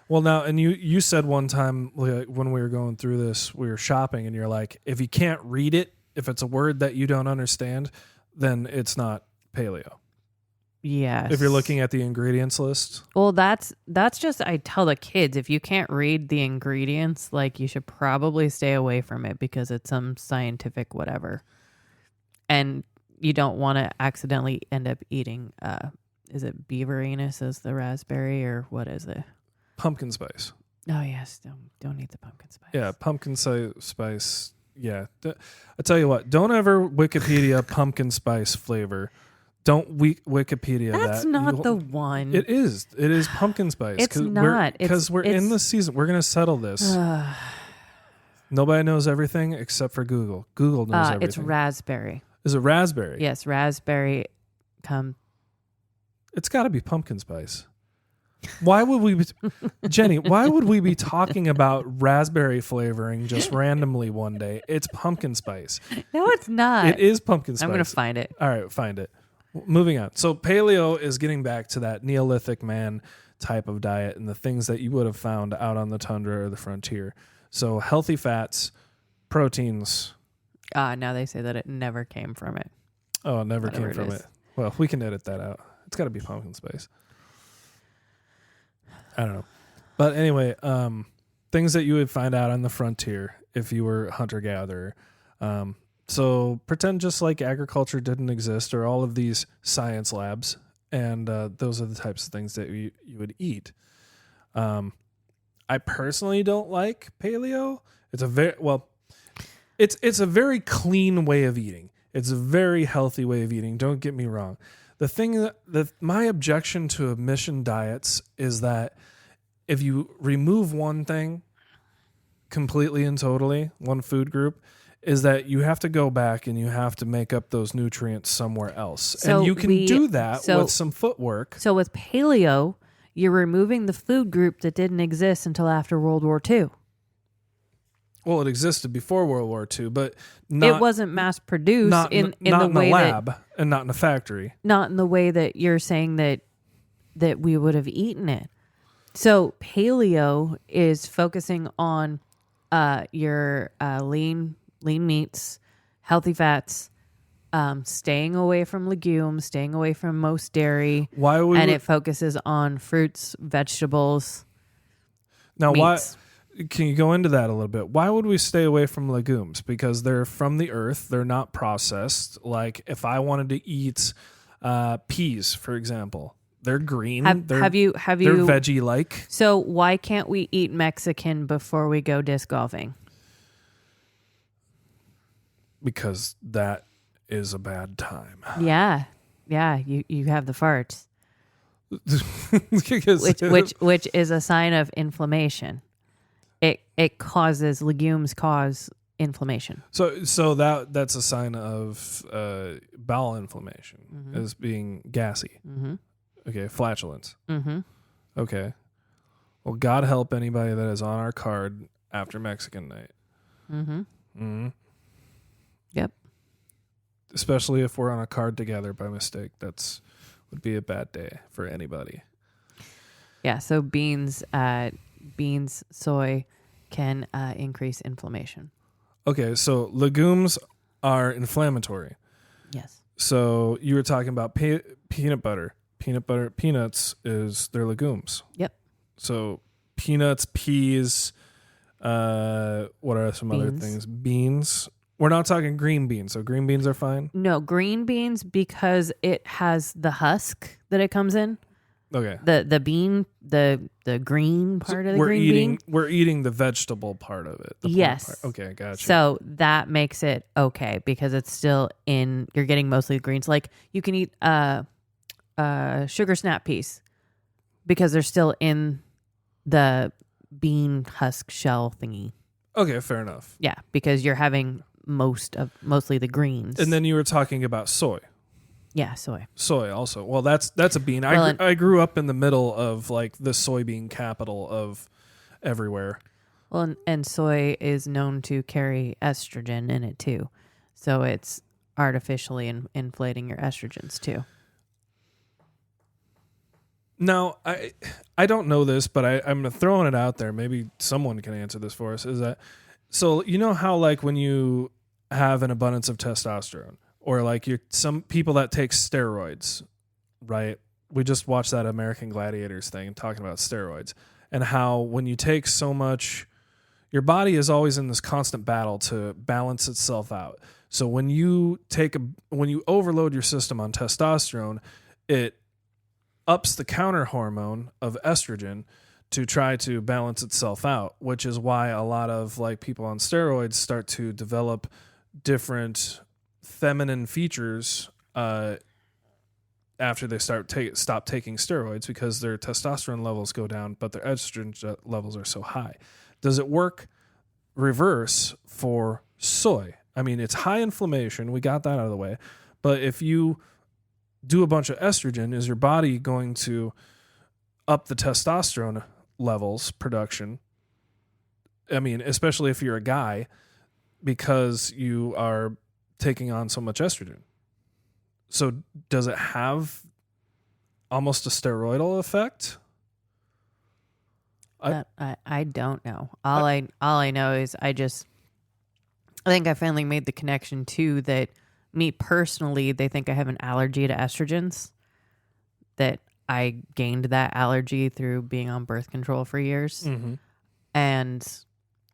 Well, now, and you said one time when we were going through this, we were shopping, and you're like, if you can't read it, if it's a word that you don't understand, then it's not paleo.
Yes.
If you're looking at the ingredients list.
Well, that's just, I tell the kids, if you can't read the ingredients, you should probably stay away from it because it's some scientific whatever. And you don't want to accidentally end up eating, is it beaver anus as the raspberry, or what is it?
Pumpkin spice.
Oh, yes. Don't eat the pumpkin spice.
Yeah, pumpkin spice. Yeah. I tell you what, don't ever Wikipedia pumpkin spice flavor. Don't Wikipedia that.
That's not the one.
It is. It is pumpkin spice.
It's not.
Because we're in the season. We're going to settle this. Nobody knows everything except for Google. Google knows everything.
It's raspberry.
Is it raspberry?
Yes, raspberry.
It's got to be pumpkin spice. Why would we, Jenny? Why would we be talking about raspberry flavoring just randomly one day? It's pumpkin spice.
No, it's not.
It is pumpkin spice.
I'm going to find it.
All right, find it. Moving on. So paleo is getting back to that Neolithic man type of diet and the things that you would have found out on the tundra or the frontier. So healthy fats, proteins.
Now they say that it never came from it.
Oh, it never came from it. Well, we can edit that out. It's got to be pumpkin spice. I don't know. But anyway, things that you would find out on the frontier if you were hunter-gatherer. So pretend just like agriculture didn't exist or all of these science labs, and those are the types of things that you would eat. I personally don't like paleo. It's a very clean way of eating. It's a very healthy way of eating. Don't get me wrong. The thing my objection to emission diets is that if you remove one thing completely and totally, one food group, is that you have to go back and you have to make up those nutrients somewhere else.
So
and you can do that with some footwork.
So with paleo, you're removing the food group that didn't exist until after World War II.
Well, it existed before World War II, but
it wasn't mass produced in the way
lab and not in a factory.
Not in the way that you're saying that we would have eaten it. So paleo is focusing on your lean meats, healthy fats, staying away from legumes, staying away from most dairy. It focuses on fruits, vegetables.
Now,
meats.
Can you go into that a little bit? Why would we stay away from legumes? Because they're from the earth. They're not processed. Like if I wanted to eat peas, for example, they're green. They're veggie-like.
So why can't we eat Mexican before we go disc golfing? Because
that is a bad time.
Yeah. You have the farts, which is a sign of inflammation. Legumes cause inflammation.
So that's a sign of bowel inflammation, as being gassy. Mm-hmm. Okay, flatulence. Mm-hmm. Okay. Well, God help anybody that is on our card after Mexican night. Mm-hmm. Mm-hmm.
Yep.
Especially if we're on a card together by mistake, would be a bad day for anybody.
Yeah. So beans, soy can increase inflammation.
Okay, so legumes are inflammatory.
Yes.
So you were talking about peanut butter. Peanuts they're legumes.
Yep.
So peanuts, peas, what are some other things? Beans. We're not talking green beans, so green beans are fine?
No, green beans because it has the husk that it comes in.
Okay.
The bean, the green part of the green bean.
We're eating the vegetable part of it.
Yes.
Part. Okay, gotcha.
So that makes it okay because it's still you're getting mostly greens. Like you can eat sugar snap peas because they're still in the bean husk shell thingy.
Okay, fair enough.
Yeah, because you're having mostly the greens.
And then you were talking about soy.
Yeah, soy.
Soy also. Well, that's a bean. I grew up in the middle of like the soybean capital of everywhere.
Well, and soy is known to carry estrogen in it too. So it's artificially inflating your estrogens too.
Now, I don't know this, but I'm throwing it out there. Maybe someone can answer this for us. Is that so? You know how like when you have an abundance of testosterone, or like some people that take steroids, right? We just watched that American Gladiators thing talking about steroids and how when you take so much, your body is always in this constant battle to balance itself out. So when you overload your system on testosterone, it ups the counter hormone of estrogen to try to balance itself out, which is why a lot of like people on steroids start to develop different feminine features after they stop taking steroids because their testosterone levels go down, but their estrogen levels are so high. Does it work reverse for soy? I mean, it's high inflammation. We got that out of the way. But if you do a bunch of estrogen, is your body going to up the testosterone levels production? I mean, especially if you're a guy, because you are taking on so much estrogen. So does it have almost a steroidal effect?
I don't know. All I know is I think I finally made the connection too that me personally, they think I have an allergy to estrogens, that I gained that allergy through being on birth control for years. Mm-hmm. And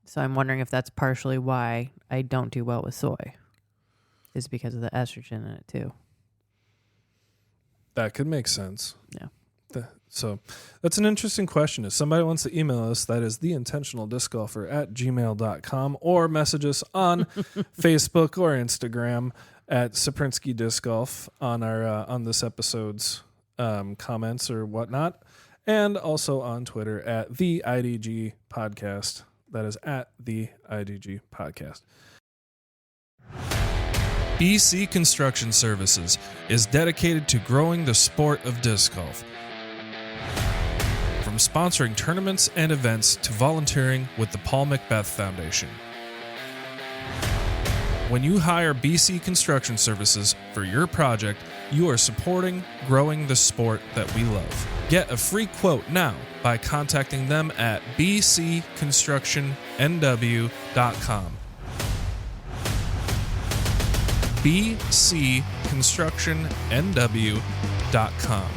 so I'm wondering if that's partially why I don't do well with soy, is because of the estrogen in it too.
That could make sense.
Yeah.
So that's an interesting question. If somebody wants to email us, that is theintentionaldiscgolfer@gmail.com, or message us on Facebook or Instagram at Saprinsky Disc Golf on our on this episode's comments or whatnot, and also on Twitter at the IDG Podcast. That is at the IDG Podcast. BC Construction Services is dedicated to growing the sport of disc golf. From sponsoring tournaments and events to volunteering with the Paul Macbeth Foundation. When you hire BC Construction Services for your project, you are supporting growing the sport that we love. Get a free quote now by contacting them at bcconstructionnw.com. bcconstructionnw.com.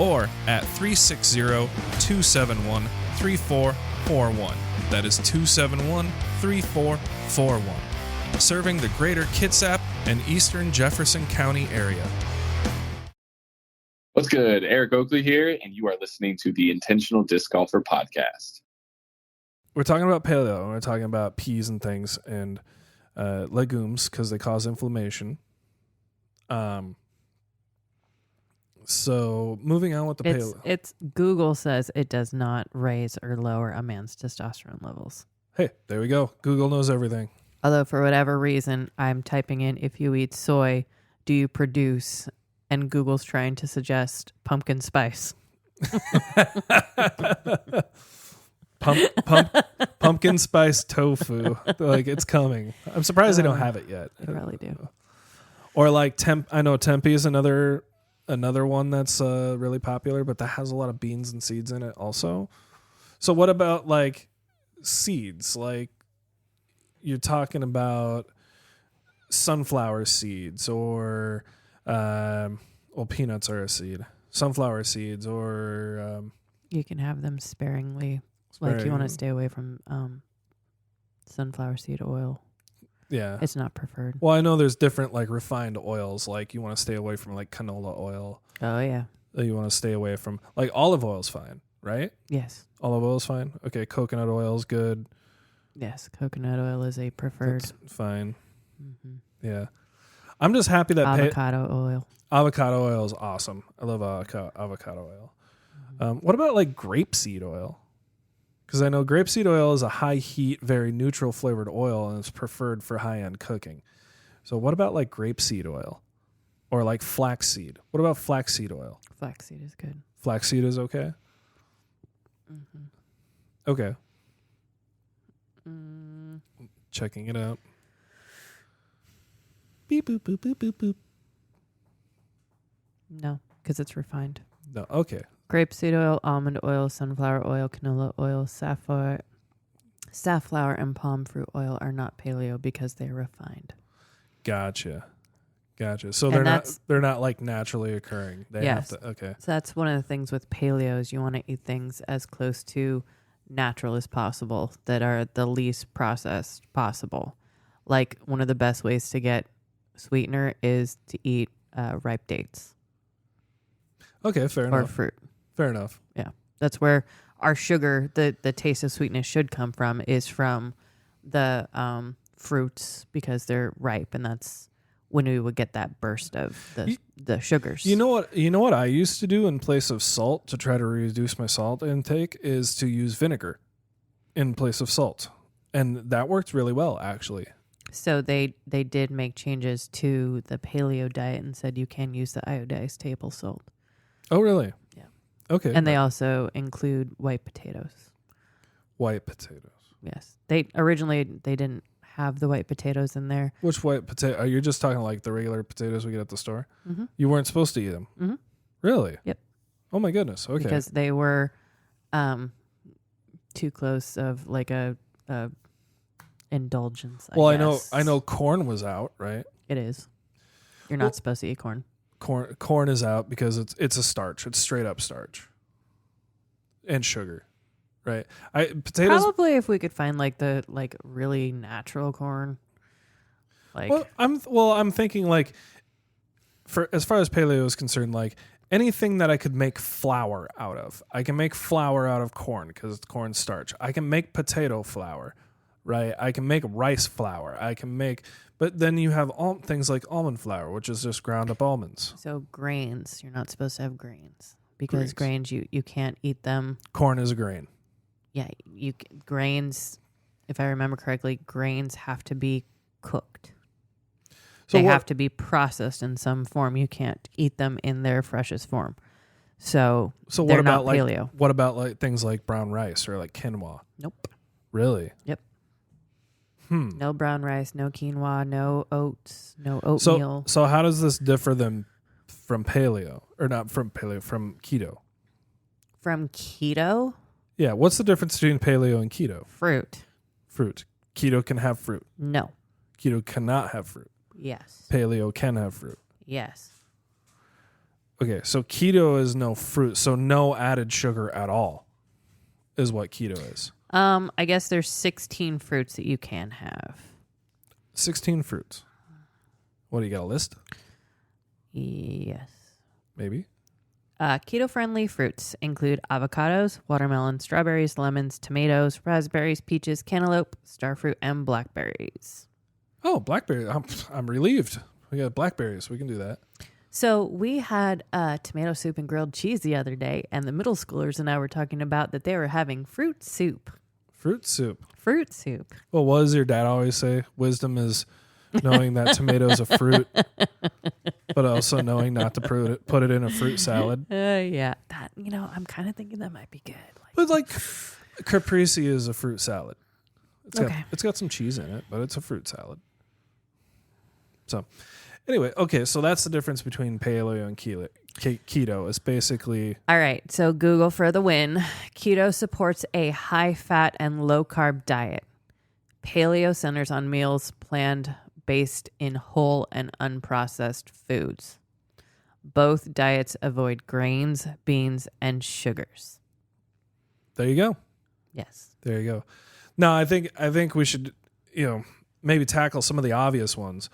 or at 360-271-3441. That is 271-3441. Serving the greater Kitsap and eastern Jefferson County area.
What's good? Eric Oakley here, and you are listening to the Intentional Disc Golfer Podcast.
We're talking about paleo, and we're talking about peas and things, and legumes, because they cause inflammation. So moving on with the paleo.
It's Google says it does not raise or lower a man's testosterone levels.
Hey, there we go. Google knows everything.
Although for whatever reason, I'm typing in, if you eat soy, do you produce? And Google's trying to suggest pumpkin spice.
Pumpkin spice tofu. Like, it's coming. I'm surprised they don't have it yet.
They probably do.
Or like I know Tempe is another one that's really popular, but that has a lot of beans and seeds in it also. So what about like seeds? Like, you're talking about sunflower seeds, or peanuts are a seed. Sunflower seeds, or
you can have them sparingly. Like, you want to stay away from sunflower seed oil.
Yeah.
It's not preferred.
Well, I know there's different like refined oils. Like, you want to stay away from like canola oil.
Oh, yeah.
You want to stay away from like olive oil's fine, right?
Yes.
Olive oil's fine. Okay, coconut oil's good.
Yes, coconut oil is a preferred.
That's fine.
Mm-hmm.
Yeah. I'm just happy that
avocado oil.
Avocado oil is awesome. I love avocado oil. What about like grapeseed oil? Because I know grapeseed oil is a high heat, very neutral flavored oil, and it's preferred for high end cooking. So what about like grapeseed oil, or like flaxseed? What about flaxseed oil?
Flaxseed is good.
Flaxseed is okay.
Mm-hmm.
Okay. Checking it out. Beep boop boop boop boop boop.
No, because it's refined.
No. Okay.
Grapeseed oil, almond oil, sunflower oil, canola oil, safflower, and palm fruit oil are not paleo because they're refined.
Gotcha. So they're not like naturally occurring. They have to. Okay.
So that's one of the things with paleo is you want to eat things as close to natural as possible that are the least processed possible. Like, one of the best ways to get sweetener is to eat ripe dates.
Okay, fair enough.
Or fruit.
Fair enough.
Yeah. That's where our sugar, the taste of sweetness should come from, is from the fruits, because they're ripe, and that's when we would get that burst of the sugars.
You know what I used to do in place of salt to try to reduce my salt intake is to use vinegar in place of salt. And that worked really well, actually.
So they did make changes to the paleo diet and said you can use the iodized table salt.
Oh, really?
Yeah.
Okay.
And they also include white potatoes.
White potatoes.
Yes. They didn't have the white potatoes in there.
Which white potato? Are you just talking like the regular potatoes we get at the store?
Mm-hmm.
You weren't supposed to eat them?
Mm-hmm.
Really?
Yep.
Oh, my goodness. Okay.
Because they were too close of like a indulgence, I guess.
I know corn was out, right?
It is. You're not supposed to eat corn.
Corn is out because it's a starch. It's straight up starch. And sugar. Right. Potatoes.
Probably if we could find like the really natural corn. Like,
I'm thinking like for as far as paleo is concerned, like anything that I could make flour out of. I can make flour out of corn because it's corn starch. I can make potato flour, right? I can make rice flour. But then you have things like almond flour, which is just ground up almonds.
So grains, you're not supposed to have grains because grains you can't eat them.
Corn is a grain.
Yeah, grains, if I remember correctly, grains have to be cooked. So they have to be processed in some form. You can't eat them in their freshest form. So
what about
paleo.
What about like things like brown rice or like quinoa?
Nope.
Really?
Yep. No brown rice, no quinoa, no oats, no oatmeal.
So how does this differ then from paleo, or not from paleo, from keto?
From keto?
Yeah. What's the difference between paleo and keto?
Fruit.
Fruit. Keto can have fruit.
No.
Keto cannot have fruit.
Yes.
Paleo can have fruit.
Yes.
Okay, so keto is no fruit, so no added sugar at all is what keto is.
I guess there's 16 fruits that you can have.
16 fruits. What, do you got a list?
Yes.
Maybe.
Keto-friendly fruits include avocados, watermelon, strawberries, lemons, tomatoes, raspberries, peaches, cantaloupe, starfruit, and blackberries.
Oh, blackberry. I'm relieved. We got blackberries. We can do that.
So we had tomato soup and grilled cheese the other day, and the middle schoolers and I were talking about that they were having fruit soup.
Fruit soup.
Fruit soup.
Well, what does your dad always say? Wisdom is knowing that tomato's a fruit, but also knowing not to put it in a fruit salad.
Yeah. That, I'm kind of thinking that might be good.
But like caprese is a fruit salad.
Okay.
It's got some cheese in it, but it's a fruit salad. So anyway, okay, so that's the difference between paleo and keto. It's basically...
All right, so Google for the win. Keto supports a high-fat and low-carb diet. Paleo centers on meals planned based in whole and unprocessed foods. Both diets avoid grains, beans, and sugars.
There you go.
Yes.
There you go. Now, I think we should, maybe tackle some of the obvious ones.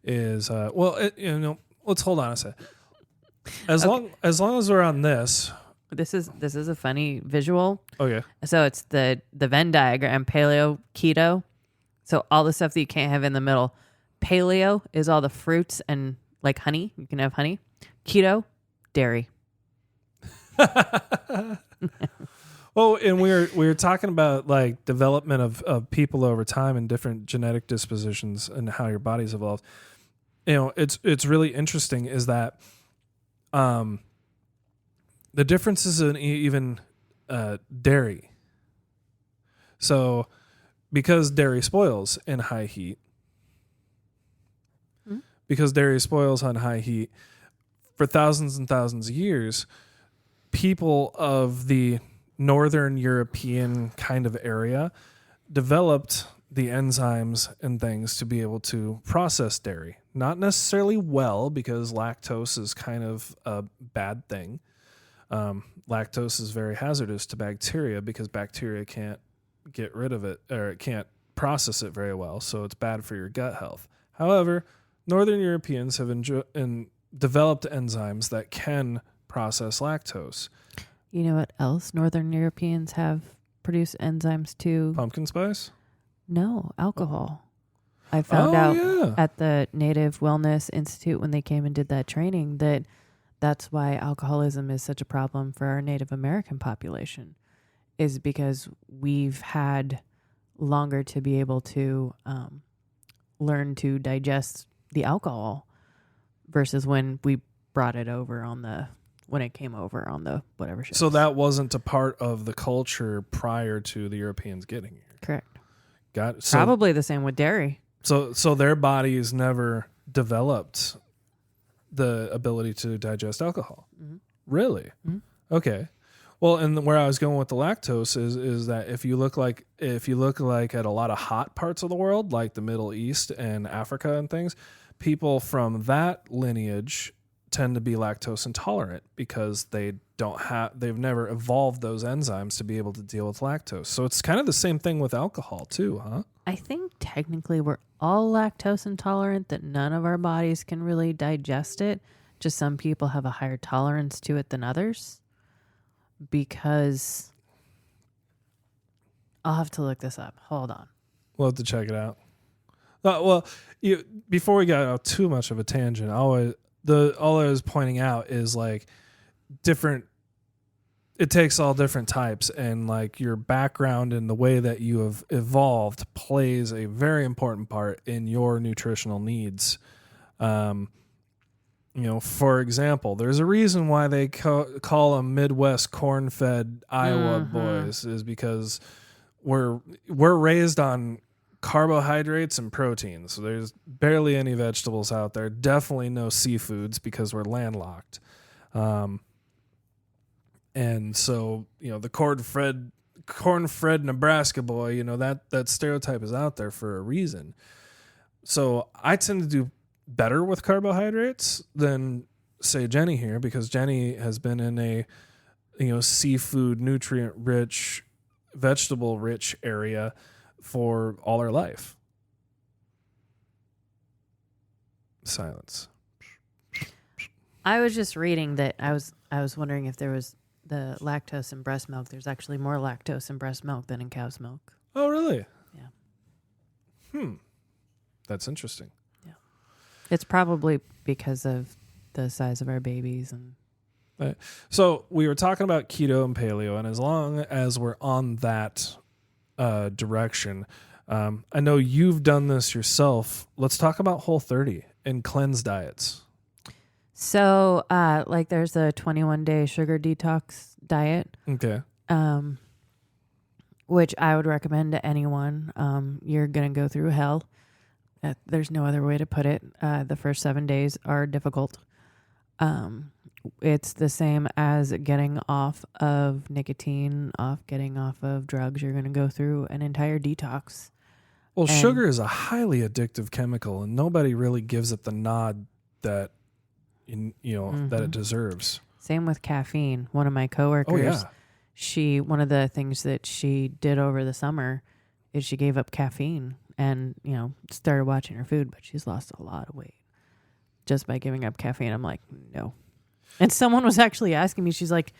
Let's hold on a sec. As long as we're on this.
This is a funny visual.
Okay.
So it's the Venn diagram, paleo, keto. So all the stuff that you can't have in the middle. Paleo is all the fruits and like honey. You can have honey. Keto, dairy.
Well, and we were talking about like development of people over time and different genetic dispositions and how your body's evolved. It's really interesting is that the differences in even dairy. So because dairy spoils in high heat, for thousands and thousands of years, people of the Northern European kind of area developed the enzymes and things to be able to process dairy. Not necessarily well, because lactose is kind of a bad thing. Lactose is very hazardous to bacteria because bacteria can't get rid of it, or it can't process it very well, so it's bad for your gut health. However, Northern Europeans have developed enzymes that can process lactose.
You know what else Northern Europeans have produced enzymes to?
Pumpkin spice?
No, alcohol. I found out at the Native Wellness Institute when they came and did that training that's why alcoholism is such a problem for our Native American population, is because we've had longer to be able to learn to digest the alcohol versus when we brought it over when it came over on the whatever ships.
So that wasn't a part of the culture prior to the Europeans getting here.
Correct.
Got it. So,
probably the same with dairy.
So their bodies never developed the ability to digest alcohol. Mm-hmm. Really? Mm-hmm. Okay. Well, and where I was going with the lactose is that if you look like at a lot of hot parts of the world, like the Middle East and Africa and things, people from that lineage tend to be lactose intolerant because they've never evolved those enzymes to be able to deal with lactose. So it's kind of the same thing with alcohol too, huh?
I think technically we're all lactose intolerant, that none of our bodies can really digest it. Just some people have a higher tolerance to it than others. Because I'll have to look this up. Hold on.
We'll have to check it out. Before we got out too much of a tangent, all I was pointing out is like different. It takes all different types, and like your background and the way that you have evolved plays a very important part in your nutritional needs. For example, there's a reason why they call them Midwest corn-fed Iowa boys, is because we're raised on carbohydrates and proteins. So there's barely any vegetables out there. Definitely no seafoods because we're landlocked. And so, the corn-fed Nebraska boy, that stereotype is out there for a reason. So I tend to do better with carbohydrates than, say, Jenny here, because Jenny has been in a, seafood, nutrient-rich, vegetable-rich area for all her life. Silence.
I was just reading that I was wondering if there was the lactose in breast milk. There's actually more lactose in breast milk than in cow's milk.
Oh, really?
Yeah.
That's interesting.
Yeah. It's probably because of the size of our babies.
Right. So we were talking about keto and paleo, and as long as we're on that direction, I know you've done this yourself. Let's talk about Whole30 and cleanse diets.
So, there's a 21-day sugar detox diet.
Okay.
Which I would recommend to anyone. You're going to go through hell. There's no other way to put it. The first 7 days are difficult. It's the same as getting off of nicotine, getting off of drugs. You're going to go through an entire detox.
Well, sugar is a highly addictive chemical, and nobody really gives it the nod that that it deserves.
Same with caffeine. One of my coworkers, one of the things that she did over the summer is she gave up caffeine and, started watching her food, but she's lost a lot of weight just by giving up caffeine. I'm like, no. And someone was actually asking me, she's like,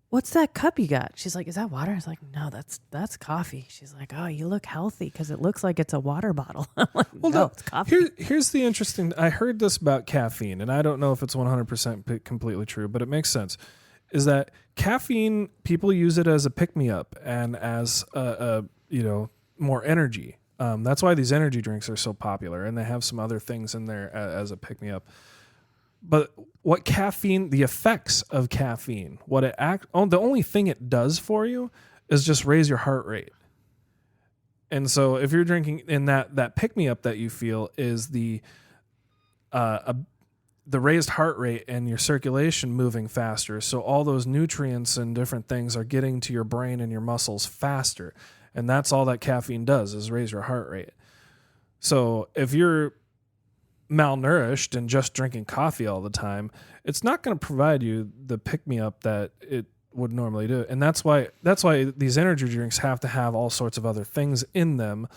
what's that cup you got? She's like, is that water? I was like, no, that's coffee. She's like, oh, you look healthy because it looks like it's a water bottle. I'm like, well, no, it's coffee.
Here's the interesting, I heard this about caffeine, and I don't know if it's 100% completely true, but it makes sense, is that caffeine, people use it as a pick-me-up and as more energy. That's why these energy drinks are so popular, and they have some other things in there as a pick-me-up. But what caffeine, the effects of caffeine, the only thing it does for you is just raise your heart rate. And so if you're drinking, and that pick-me-up that you feel is the raised heart rate and your circulation moving faster. So all those nutrients and different things are getting to your brain and your muscles faster. And that's all that caffeine does, is raise your heart rate. So if you're malnourished and just drinking coffee all the time, it's not going to provide you the pick-me-up that it would normally do. And that's why these energy drinks have to have all sorts of other things in them,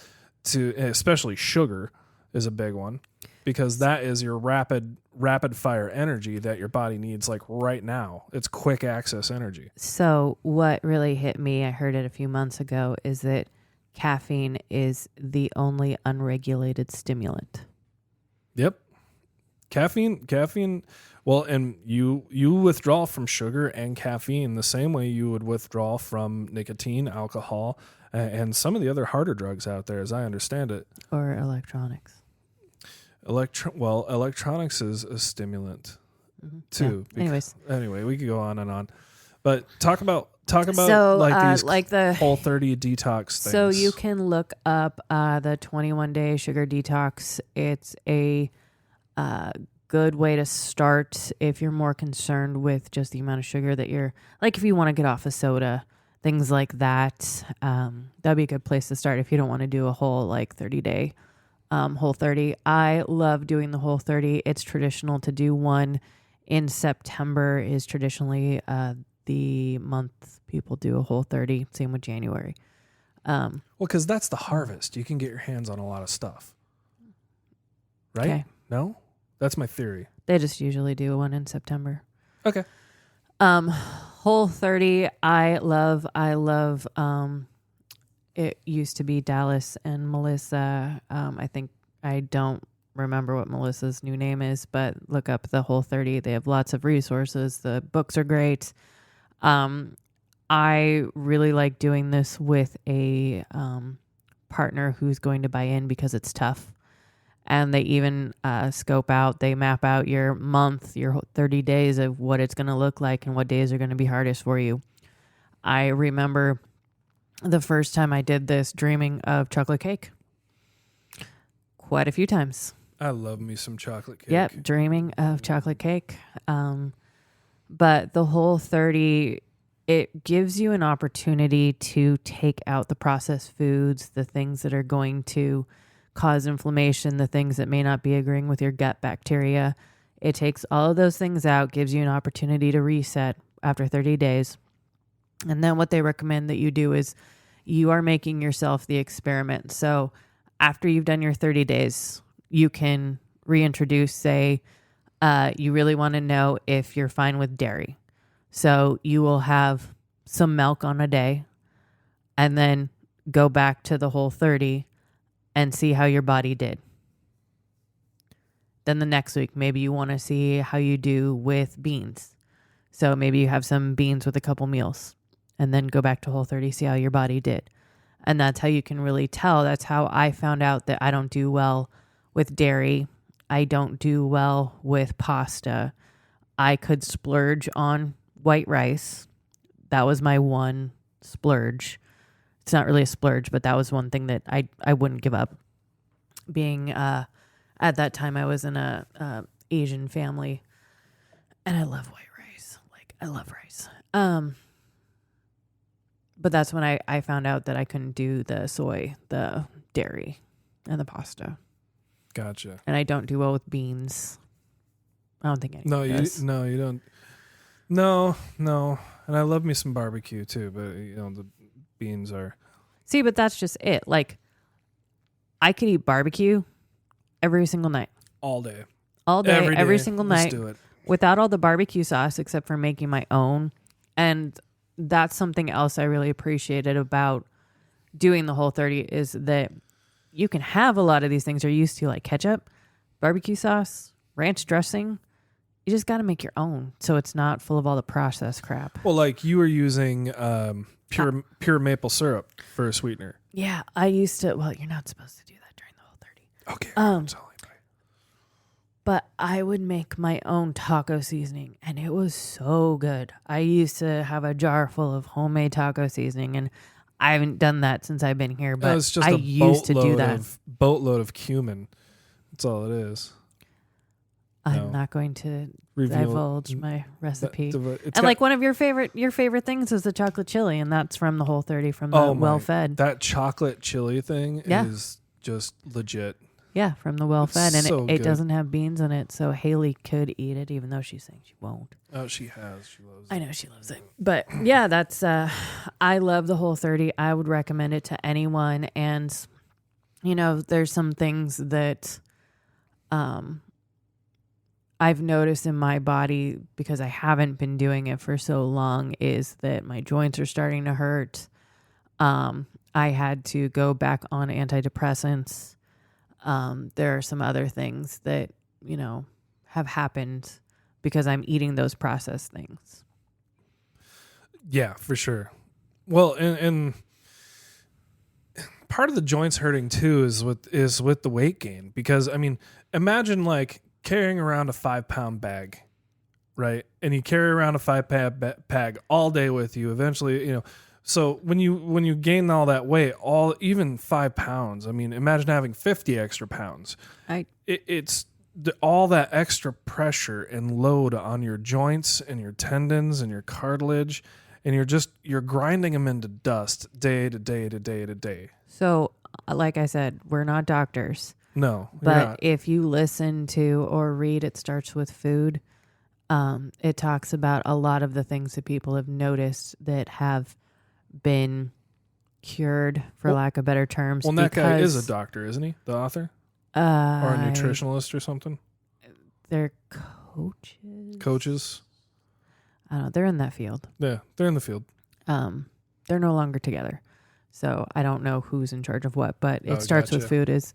especially sugar is a big one, because that is your rapid fire energy that your body needs like right now. It's quick access energy.
So what really hit me, I heard it a few months ago, is that caffeine is the only unregulated stimulant.
Yep. Caffeine. Well, and you withdraw from sugar and caffeine the same way you would withdraw from nicotine, alcohol, and some of the other harder drugs out there, as I understand it.
Or electronics.
Electronics is a stimulant too.
Yeah.
Anyway, we could go on and on, but talk about
so,
these
like the
Whole30 detox things.
So you can look up the 21-day sugar detox. It's a good way to start if you're more concerned with just the amount of sugar that you're, like if you want to get off of soda, things like that. That'd be a good place to start if you don't want to do a whole 30-day Whole30. I love doing the Whole30. It's traditional to do one in September is traditionally the month people do a Whole30. Same with January.
Well, because that's the harvest. You can get your hands on a lot of stuff. Right?
Okay.
No? That's my theory.
They just usually do one in September.
Okay.
Whole30, I love. It used to be Dallas and Melissa. I don't remember what Melissa's new name is, but look up the Whole30. They have lots of resources. The books are great. I really like doing this with a partner who's going to buy in because it's tough. And they even they map out your month, your 30 days of what it's going to look like and what days are going to be hardest for you. I remember the first time I did this dreaming of chocolate cake. Quite a few times.
I love me some chocolate cake.
Yep, dreaming of chocolate cake. But the Whole30, it gives you an opportunity to take out the processed foods, the things that are going to cause inflammation, the things that may not be agreeing with your gut bacteria. It takes all of those things out, gives you an opportunity to reset after 30 days. And then what they recommend that you do is you are making yourself the experiment. So after you've done your 30 days, you can reintroduce, say, you really want to know if you're fine with dairy. So you will have some milk on a day and then go back to the Whole30 and see how your body did. Then the next week, maybe you want to see how you do with beans. So maybe you have some beans with a couple meals and then go back to Whole30, see how your body did. And that's how you can really tell. That's how I found out that I don't do well with dairy. I don't do well with pasta. I could splurge on white rice. That was my one splurge. It's not really a splurge, but that was one thing that I wouldn't give up. Being at that time, I was in a Asian family, and I love white rice. Like, I love rice. But that's when I found out that I couldn't do the soy, the dairy, and the pasta.
Gotcha.
And I don't do well with beans. I don't think anyone does.
No, you don't. No. And I love me some barbecue too, but the beans are.
See, but that's just it. Like, I could eat barbecue every single night.
All day.
All day, every single night.
Let's do it.
Without all the barbecue sauce, except for making my own. And that's something else I really appreciated about doing the Whole30 is that you can have a lot of these things you're used to, like ketchup, barbecue sauce, ranch dressing. You just got to make your own so it's not full of all the processed crap.
Well, like you were using pure maple syrup for a sweetener.
Yeah, I used to. Well, you're not supposed to do that during the Whole30.
Okay. Sorry.
But I would make my own taco seasoning, and it was so good. I used to have a jar full of homemade taco seasoning, and I haven't done that since I've been here. But
it's just
I used to do that.
Boatload of cumin. That's all it is.
I'm not going to divulge my recipe.
And
like one of your favorite things is the chocolate chili, and that's from the Whole30 from the Well Fed.
That chocolate chili thing is just legit.
Yeah, from the Well Fed, and
so
it
good.
doesn't have beans in it, so Haley could eat it, even though she's saying she won't.
Oh, she has. She loves it.
I know she loves it, but yeah, that's. I love the Whole30. I would recommend it to anyone, and there's some things that, I've noticed in my body because I haven't been doing it for so long is that my joints are starting to hurt. I had to go back on antidepressants. There are some other things that, have happened because I'm eating those processed things.
Yeah, for sure. Well, and part of the joints hurting too is with the weight gain, because imagine like carrying around a 5-pound bag, right? And you carry around a 5-pound bag all day with you. Eventually, so when you gain all that weight, even 5 pounds, imagine having 50 extra pounds. It's all that extra pressure and load on your joints and your tendons and your cartilage, and you're grinding them into dust day to day to day to day.
So, like I said, we're not doctors.
No,
but if you listen to or read It Starts With Food, it talks about a lot of the things that people have noticed that have been cured, for lack of better terms.
Well, that guy is a doctor, isn't he? The author? Or a nutritionalist or something?
They're coaches.
Coaches?
I don't know. They're in that field.
Yeah, they're in the field.
They're no longer together. So I don't know who's in charge of what, but It Starts With Food is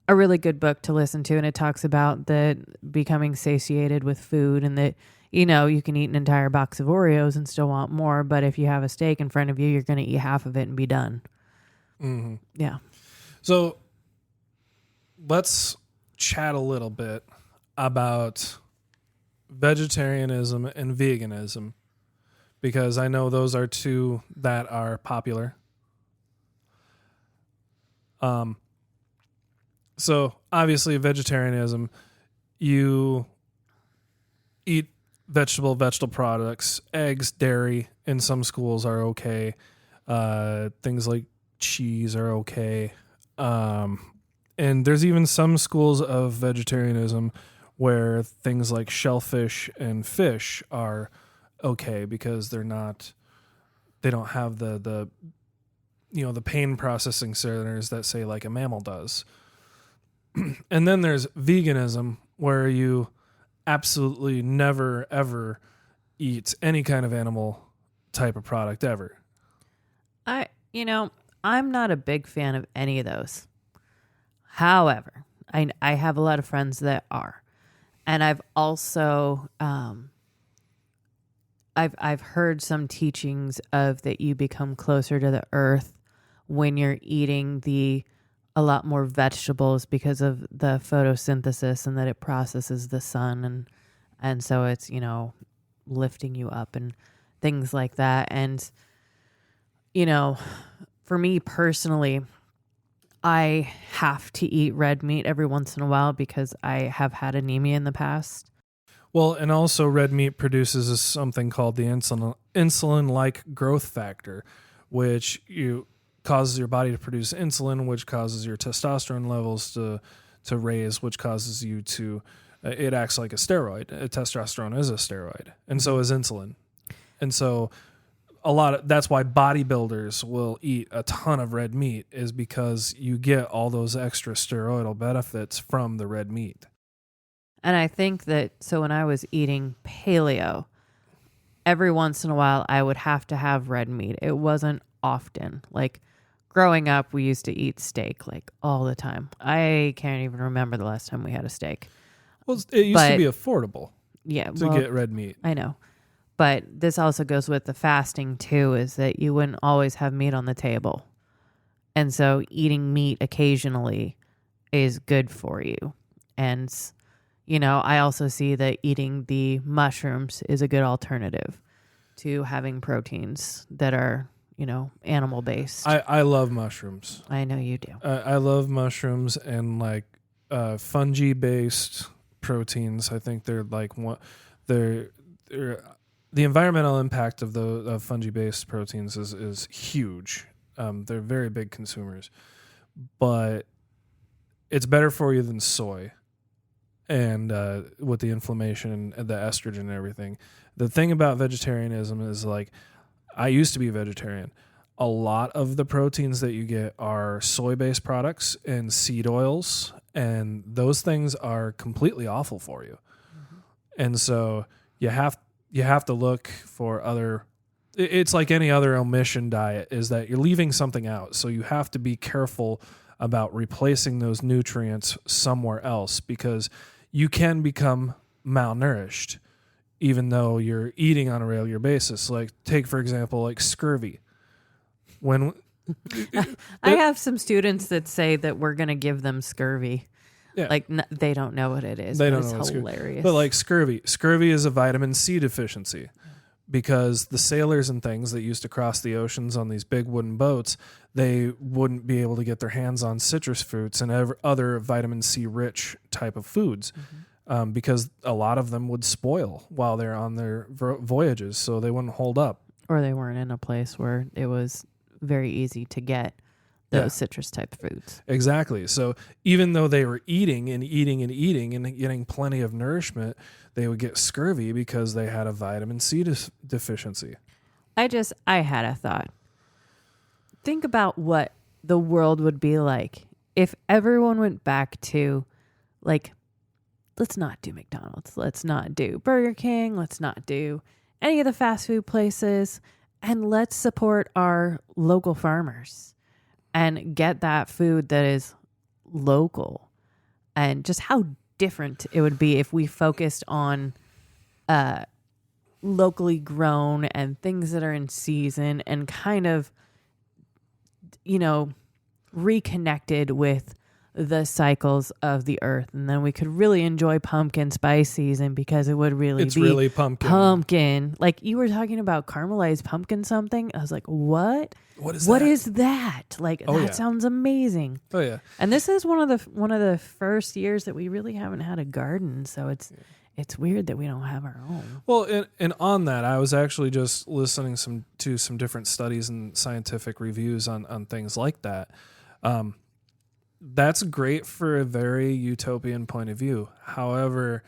a really good book to listen to. And it talks about the becoming satiated with food, and that, you know, you can eat an entire box of Oreos and still want more. But if you have a steak in front of you, you're going to eat half of it and be done.
Mm-hmm.
Yeah.
So let's chat a little bit about vegetarianism and veganism, because I know those are two that are popular. So obviously vegetarianism, you eat vegetable products, eggs, dairy in some schools are okay. Things like cheese are okay. And there's even some schools of vegetarianism where things like shellfish and fish are okay because they don't have the pain processing centers that, say, like a mammal does. And then there's veganism, where you absolutely never ever eat any kind of animal type of product ever.
I'm not a big fan of any of those. However, I have a lot of friends that are. And I've also I've heard some teachings of that you become closer to the earth when you're eating a lot more vegetables because of the photosynthesis, and that it processes the sun, and so it's, lifting you up and things like that. And for me personally, I have to eat red meat every once in a while because I have had anemia in the past.
Well, and also red meat produces something called the insulin-like growth factor, which causes your body to produce insulin, which causes your testosterone levels to raise, which causes you to it acts like a steroid. Testosterone is a steroid, and so is insulin. And so that's why bodybuilders will eat a ton of red meat, is because you get all those extra steroidal benefits from the red meat.
And I think that, so when I was eating paleo, every once in a while I would have to have red meat. It wasn't often. Like growing up, we used to eat steak like all the time. I can't even remember the last time we had a steak.
Well, it used to be affordable to get red meat.
I know. But this also goes with the fasting too, is that you wouldn't always have meat on the table. And so eating meat occasionally is good for you. And, I also see that eating the mushrooms is a good alternative to having proteins that are, animal based.
I love mushrooms.
I know you do.
I love mushrooms and like fungi based proteins. I think they're like they're the environmental impact of the fungi-based proteins is huge. They're very big consumers, but it's better for you than soy. And with the inflammation and the estrogen and everything, the thing about vegetarianism is, like, I used to be a vegetarian. A lot of the proteins that you get are soy-based products and seed oils, and those things are completely awful for you. Mm-hmm. And so you have to look for other. It's like any other omission diet, is that you're leaving something out. So you have to be careful about replacing those nutrients somewhere else, because you can become malnourished even though you're eating on a regular basis. Like, take, for example, like scurvy. When
I have some students that say that we're going to give them scurvy.
Yeah.
Like, they don't know what it is.
They don't know
it's
what
hilarious.
But like scurvy is a vitamin C deficiency, because the sailors and things that used to cross the oceans on these big wooden boats, they wouldn't be able to get their hands on citrus fruits and other vitamin C rich type of foods, because a lot of them would spoil while they're on their voyages, so they wouldn't hold up.
Or they weren't in a place where it was very easy to get those citrus type foods.
Exactly. So even though they were eating and eating and eating and getting plenty of nourishment, they would get scurvy because they had a vitamin C deficiency.
I had a thought. Think about what the world would be like if everyone went back to, like, let's not do McDonald's, let's not do Burger King, let's not do any of the fast food places, and let's support our local farmers and get that food that is local. And just how different it would be if we focused on locally grown and things that are in season and kind of, reconnected with the cycles of the earth. And then we could really enjoy pumpkin spice season because it would really
It's
be
really pumpkin.
Like you were talking about caramelized pumpkin something. I was like, what?
What is
What
that?
is that? Like, that sounds amazing.
Oh, yeah.
And this is one of the first years that we really haven't had a garden. So it's weird that we don't have our own.
Well, and on that, I was actually just listening to some different studies and scientific reviews on things like that. That's great for a very utopian point of view. However,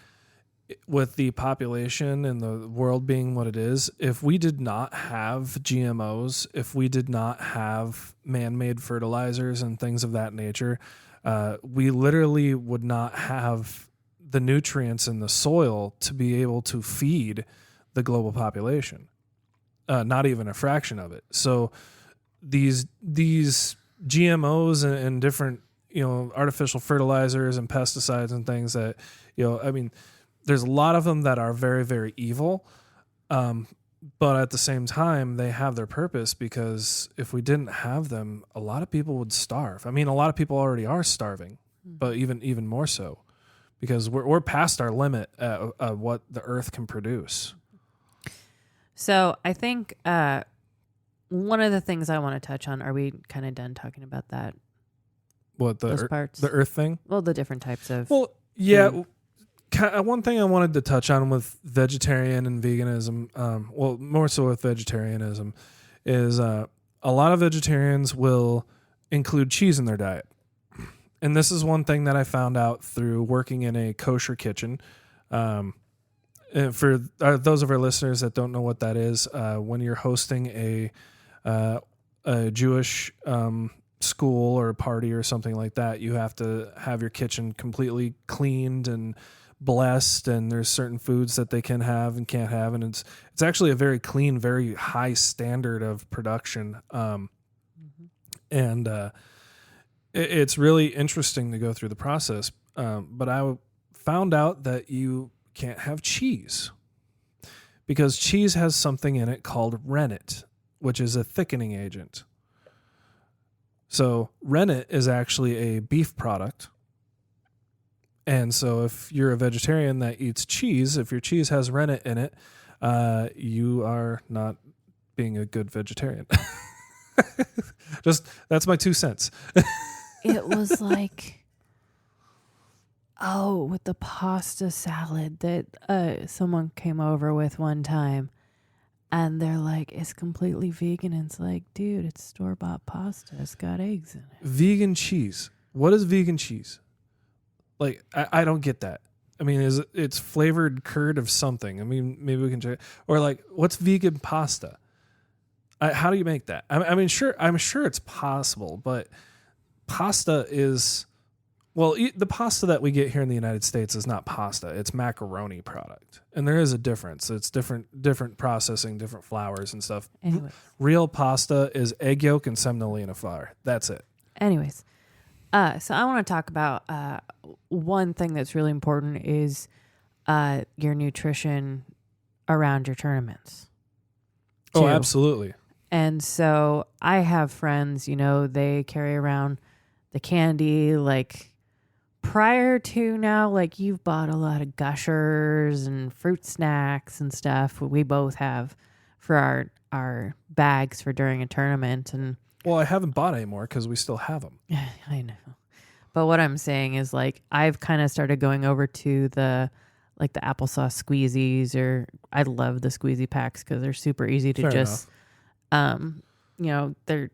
with the population and the world being what it is, if we did not have GMOs, if we did not have man-made fertilizers and things of that nature, we literally would not have the nutrients in the soil to be able to feed the global population. Not even a fraction of it. So these GMOs and different, artificial fertilizers and pesticides and things that, there's a lot of them that are very, very evil. But at the same time, they have their purpose, because if we didn't have them, a lot of people would starve. I mean, a lot of people already are starving, but even more so, because we're past our limit at what the earth can produce.
So I think one of the things I want to touch on, are we kind of done talking about that?
What,
those parts?
The earth thing?
Well, the different types of.
Well, yeah. One thing I wanted to touch on with vegetarian and veganism, more so with vegetarianism, is a lot of vegetarians will include cheese in their diet. And this is one thing that I found out through working in a kosher kitchen. And for those of our listeners that don't know what that is, when you're hosting a Jewish school or party or something like that, you have to have your kitchen completely cleaned and blessed, and there's certain foods that they can have and can't have, and it's actually a very clean, very high standard of production. And it's really interesting to go through the process. But I found out that you can't have cheese, because cheese has something in it called rennet, which is a thickening agent. So rennet is actually a beef product. And so if you're a vegetarian that eats cheese, if your cheese has rennet in it, you are not being a good vegetarian. That's my 2 cents.
It was like, with the pasta salad that someone came over with one time, and they're like, it's completely vegan. And it's like, dude, it's store-bought pasta. It's got eggs in it.
Vegan cheese. What is vegan cheese? Like, I don't get that. I mean, it's flavored curd of something. I mean, maybe we can check. Or like, what's vegan pasta? How do you make that? I'm sure it's possible, but pasta is, the pasta that we get here in the United States is not pasta. It's macaroni product. And there is a difference. It's different processing, different flours and stuff.
Anyways.
Real pasta is egg yolk and semolina flour. That's it.
Anyways. So I want to talk about one thing that's really important is your nutrition around your tournaments.
Oh, absolutely.
And so I have friends, they carry around the candy, like prior to now, like you've bought a lot of Gushers and fruit snacks and stuff. We both have for our bags for during a tournament. And
well, I haven't bought any more because we still have them.
Yeah, I know. But what I'm saying is, like, I've kind of started going over to the applesauce squeezies, or I love the squeezy packs because they're super easy to they're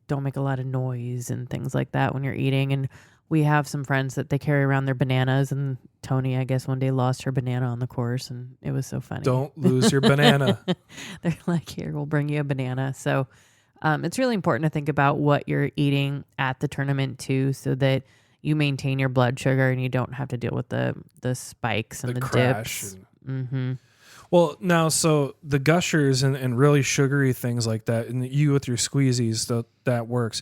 don't make a lot of noise and things like that when you're eating. And we have some friends that they carry around their bananas, and Tony, I guess, one day lost her banana on the course, and it was so funny.
Don't lose your banana.
They're like, here, we'll bring you a banana. So it's really important to think about what you're eating at the tournament too, so that you maintain your blood sugar and you don't have to deal with the spikes and the
crash
dips. Mm-hmm.
Well, now, so the gushers and really sugary things like that, and you with your squeezies, that works.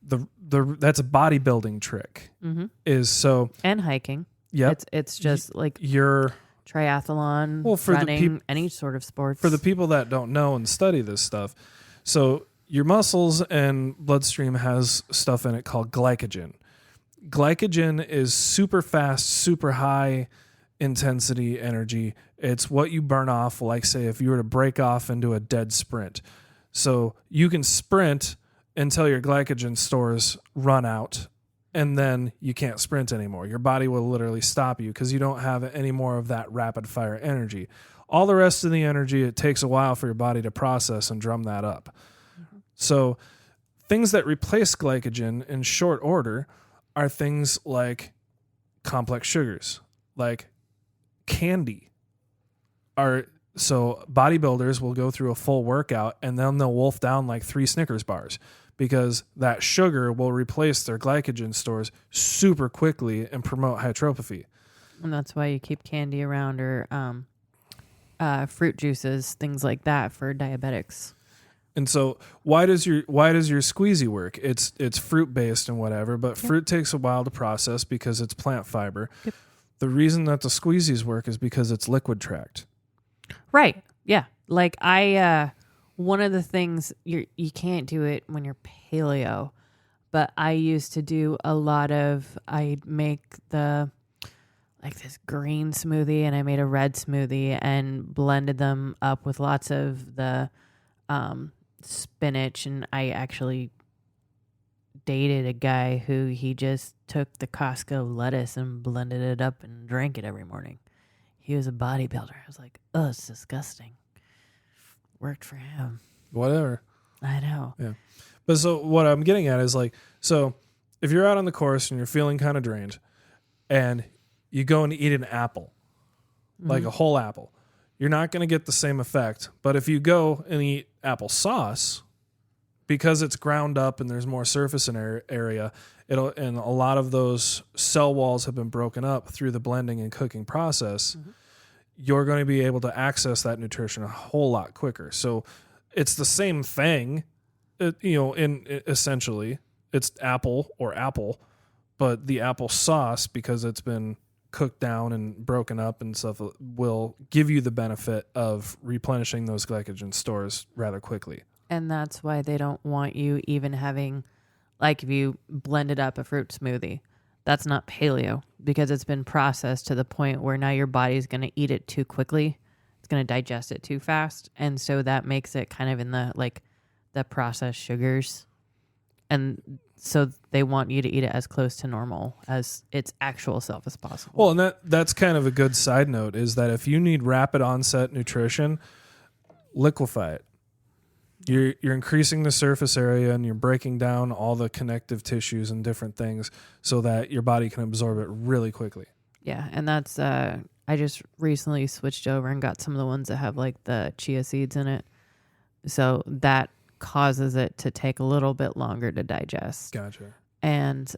That's a bodybuilding trick.
Mm-hmm.
And
hiking.
Yeah,
it's just like
your
triathlon,
for
running, any sort of sports.
For the people that don't know and study this stuff, so your muscles and bloodstream has stuff in it called glycogen. Glycogen is super fast, super high intensity energy. It's what you burn off, like say if you were to break off into a dead sprint. So you can sprint until your glycogen stores run out, and then you can't sprint anymore. Your body will literally stop you because you don't have any more of that rapid fire energy. All the rest of the energy, it takes a while for your body to process and drum that up. Mm-hmm. So things that replace glycogen in short order are things like complex sugars, like candy. So bodybuilders will go through a full workout and then they'll wolf down like 3 Snickers bars because that sugar will replace their glycogen stores super quickly and promote hypertrophy.
And that's why you keep candy around, or fruit juices, things like that for diabetics.
And so why does your squeezy work? It's fruit based and whatever, but fruit takes a while to process because it's plant fiber. Yep. The reason that the squeezies work is because it's liquid tracked.
Right. Yeah. Like one of the things you can't do it when you're paleo, but I used to do a lot of, I'd make this green smoothie and I made a red smoothie and blended them up with lots of the spinach. And I actually dated a guy who he just took the Costco lettuce and blended it up and drank it every morning. He was a bodybuilder. I was like, oh, it's disgusting. Worked for him.
Whatever.
I know.
Yeah. But so what I'm getting at is like, so if you're out on the course and you're feeling kind of drained and you go and eat an apple, like a whole apple, you're not going to get the same effect. But if you go and eat applesauce, because it's ground up and there's more surface in area, and a lot of those cell walls have been broken up through the blending and cooking process, you're going to be able to access that nutrition a whole lot quicker. So it's the same thing, essentially it's apple, but the apple sauce, because it's been cooked down and broken up and stuff, will give you the benefit of replenishing those glycogen stores rather quickly.
And that's why they don't want you even having, like if you blended up a fruit smoothie, that's not paleo because it's been processed to the point where now your body's going to eat it too quickly. It's going to digest it too fast. And so that makes it kind of in the processed sugars. And so they want you to eat it as close to normal as its actual self as possible.
Well, and that's kind of a good side note is that if you need rapid onset nutrition, liquefy it. You're increasing the surface area and you're breaking down all the connective tissues and different things so that your body can absorb it really quickly.
Yeah, and that's I just recently switched over and got some of the ones that have like the chia seeds in it. So that causes it to take a little bit longer to digest.
Gotcha.
And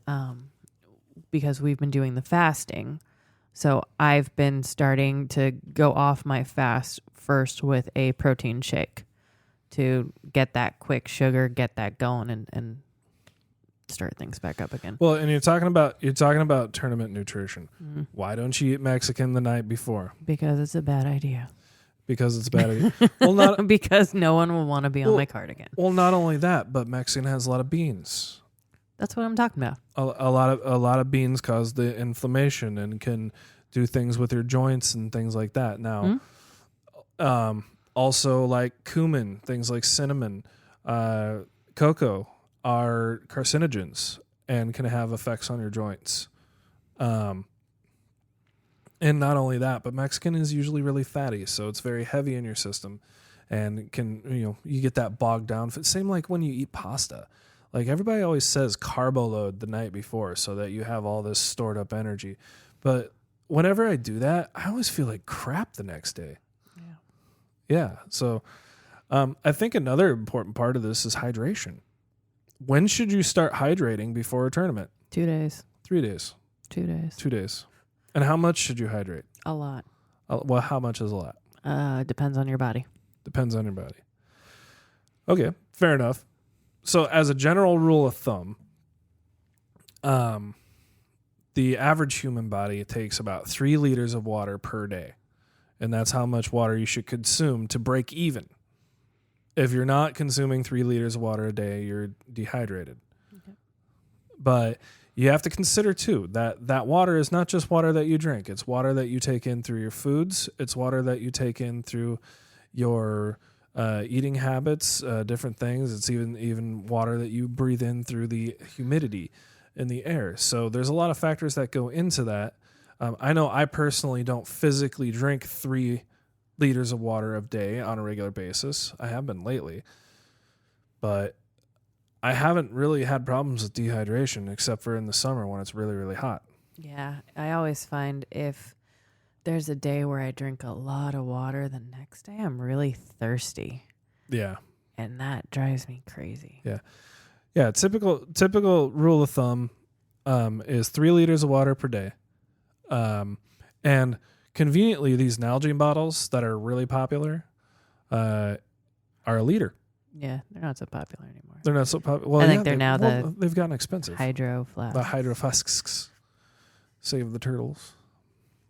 because we've been doing the fasting, so I've been starting to go off my fast first with a protein shake to get that quick sugar, get that going, and start things back up again.
Well, and you're talking about tournament nutrition. Mm-hmm. Why don't you eat Mexican the night before?
Because it's a bad idea.
Because it's a bad idea. Well, not
because no one will want to be on my card again.
Well, not only that, but Mexican has a lot of beans.
That's what I'm talking about.
A lot of beans cause the inflammation and can do things with your joints and things like that. Now, also like cumin, things like cinnamon, cocoa are carcinogens and can have effects on your joints. And not only that, but Mexican is usually really fatty, so it's very heavy in your system and can, you get that bogged down. Same like when you eat pasta. Like everybody always says carbo load the night before so that you have all this stored up energy. But whenever I do that, I always feel like crap the next day. Yeah. So I think another important part of this is hydration. When should you start hydrating before a tournament?
2 days.
3 days.
2 days.
2 days. And how much should you hydrate?
A lot.
Well, how much is a lot?
Depends on your body.
Depends on your body. Okay, fair enough. So as a general rule of thumb, the average human body takes about 3 liters of water per day. And that's how much water you should consume to break even. If you're not consuming 3 liters of water a day, you're dehydrated. Okay. But you have to consider, too, that water is not just water that you drink. It's water that you take in through your foods. It's water that you take in through your eating habits, different things. It's even water that you breathe in through the humidity in the air. So there's a lot of factors that go into that. I know I personally don't physically drink 3 liters of water a day on a regular basis. I have been lately. But I haven't really had problems with dehydration except for in the summer when it's really, really hot.
Yeah, I always find if there's a day where I drink a lot of water, the next day I'm really thirsty.
Yeah.
And that drives me crazy.
Yeah. Yeah, typical rule of thumb is 3 liters of water per day. And conveniently, these Nalgene bottles that are really popular are a liter.
Yeah, they're not so popular anymore.
They're not so popular. Well,
I think they're now
they've gotten expensive.
Hydro flasks.
The hydro flasks. Save the turtles.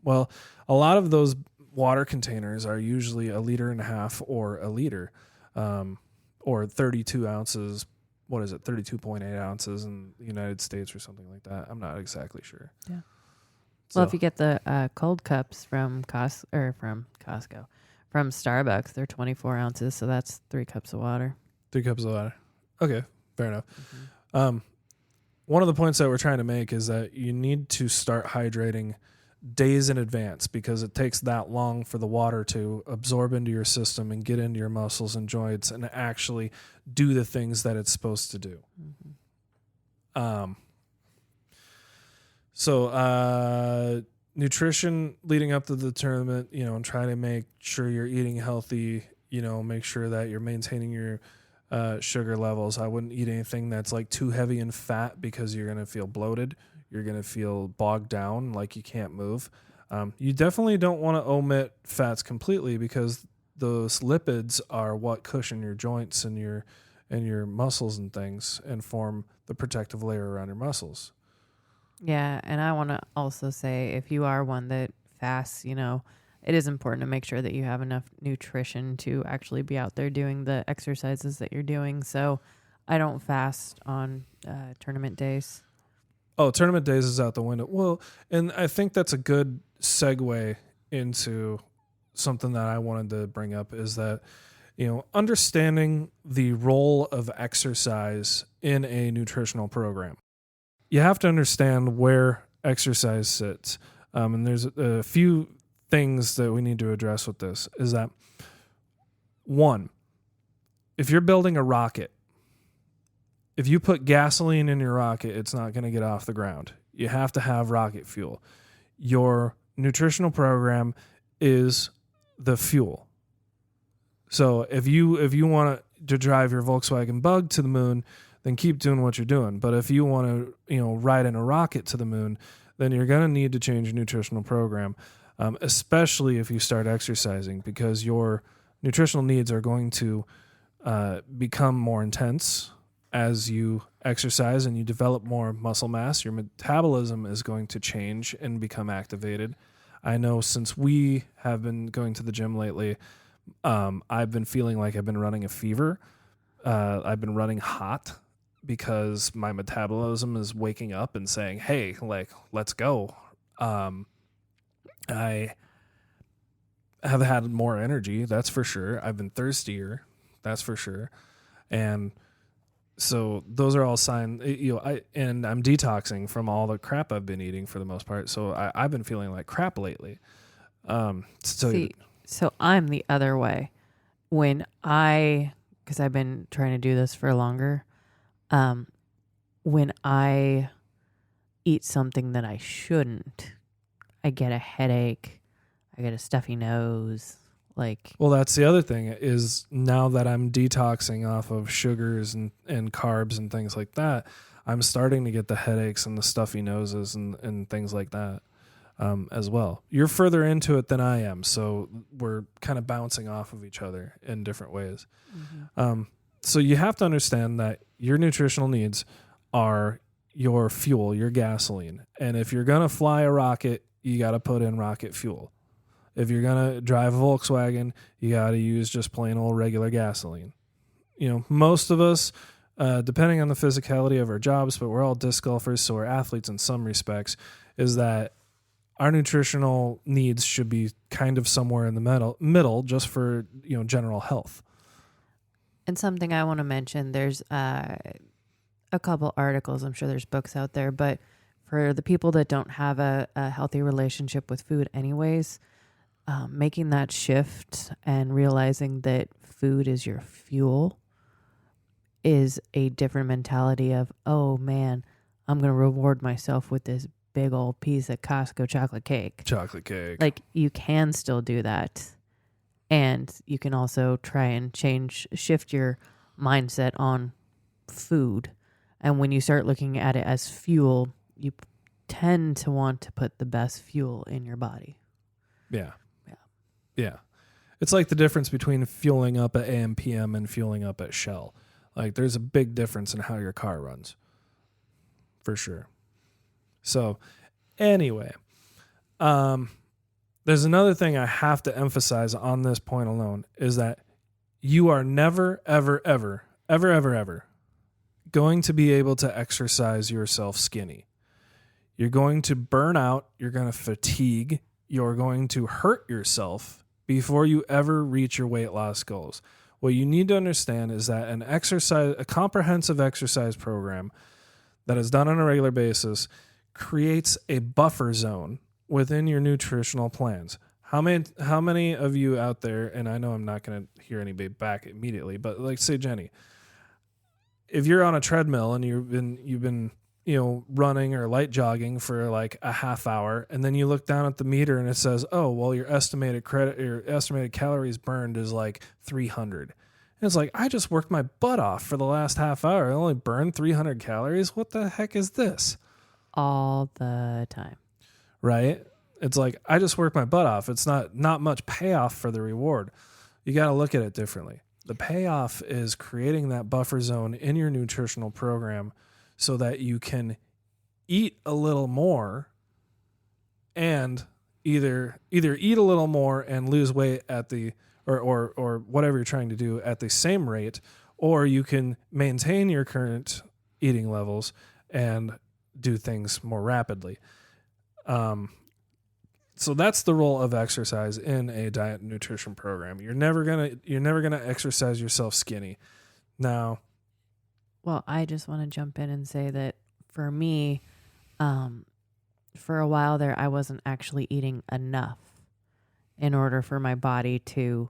Well, a lot of those water containers are usually 1.5 liters or a liter, or 32 ounces. What is it? 32.8 ounces in the United States or something like that. I'm not exactly sure.
Yeah.
So,
Well, if you get the cold cups from Costco, from Starbucks, they're 24 ounces, so that's 3 cups of water.
3 cups of water. Okay, fair enough.
Mm-hmm.
One of the points that we're trying to make is that you need to start hydrating days in advance because it takes that long for the water to absorb into your system and get into your muscles and joints and actually do the things that it's supposed to do. Mm-hmm. So nutrition leading up to the tournament, and try to make sure you're eating healthy, make sure that you're maintaining your sugar levels. I wouldn't eat anything that's like too heavy in fat because you're going to feel bloated. You're going to feel bogged down, like you can't move. You definitely don't want to omit fats completely because those lipids are what cushion your joints and your muscles and things and form the protective layer around your muscles.
Yeah, and I want to also say if you are one that fasts, it is important to make sure that you have enough nutrition to actually be out there doing the exercises that you're doing. So I don't fast on tournament days.
Oh, tournament days is out the window. Well, and I think that's a good segue into something that I wanted to bring up is that, understanding the role of exercise in a nutritional program. You have to understand where exercise sits. And there's a few things that we need to address with this is that, one, if you're building a rocket, if you put gasoline in your rocket, it's not going to get off the ground. You have to have rocket fuel. Your nutritional program is the fuel. So if you want to drive your Volkswagen Bug to the moon, then keep doing what you're doing. But if you want to, ride in a rocket to the moon, then you're going to need to change your nutritional program, especially if you start exercising, because your nutritional needs are going to become more intense as you exercise and you develop more muscle mass. Your metabolism is going to change and become activated. I know since we have been going to the gym lately, I've been feeling like I've been running a fever. I've been running hot because my metabolism is waking up and saying, hey, let's go. I have had more energy, that's for sure. I've been thirstier, that's for sure. And so those are all signs, and I'm detoxing from all the crap I've been eating for the most part. So I've been feeling like crap lately.
So I'm the other way. Because I've been trying to do this for longer, when I eat something that I shouldn't, I get a headache, I get a stuffy nose.
Well, that's the other thing is now that I'm detoxing off of sugars and carbs and things like that, I'm starting to get the headaches and the stuffy noses and things like that as well. You're further into it than I am, so we're kind of bouncing off of each other in different ways. Mm-hmm. So you have to understand that your nutritional needs are your fuel, your gasoline. And if you're going to fly a rocket, you got to put in rocket fuel. If you're going to drive a Volkswagen, you got to use just plain old regular gasoline. Most of us, depending on the physicality of our jobs, but we're all disc golfers, so we're athletes in some respects, is that our nutritional needs should be kind of somewhere in the middle just for, general health.
And something I want to mention, there's a couple articles, I'm sure there's books out there, but for the people that don't have a healthy relationship with food anyways, making that shift and realizing that food is your fuel is a different mentality of, oh man, I'm going to reward myself with this big old piece of Costco chocolate cake. Like, you can still do that. And you can also try and shift your mindset on food. And when you start looking at it as fuel, you tend to want to put the best fuel in your body.
Yeah. It's like the difference between fueling up at AM/PM and fueling up at Shell. Like, there's a big difference in how your car runs. For sure. So, anyway, there's another thing I have to emphasize on this point alone is that you are never, ever, ever, ever, ever, ever going to be able to exercise yourself skinny. You're going to burn out. You're going to fatigue. You're going to hurt yourself before you ever reach your weight loss goals. What you need to understand is that a comprehensive exercise program that is done on a regular basis creates a buffer zone within your nutritional plans. How many of you out there, and I know I'm not going to hear anybody back immediately, but like say Jenny, if you're on a treadmill and you've been running or light jogging for like a half hour, and then you look down at the meter and it says, oh, well, your estimated calories burned is like 300. And it's like, I just worked my butt off for the last half hour. I only burned 300 calories. What the heck is this?
All the time.
Right? It's like, I just worked my butt off. It's not much payoff for the reward. You got to look at it differently. The payoff is creating that buffer zone in your nutritional program so that you can eat a little more and either eat a little more and lose weight at the or whatever you're trying to do at the same rate, or you can maintain your current eating levels and do things more rapidly. So that's the role of exercise in a diet and nutrition program. You're never gonna exercise yourself skinny. Now,
well, I just want to jump in and say that for me, for a while there, I wasn't actually eating enough in order for my body to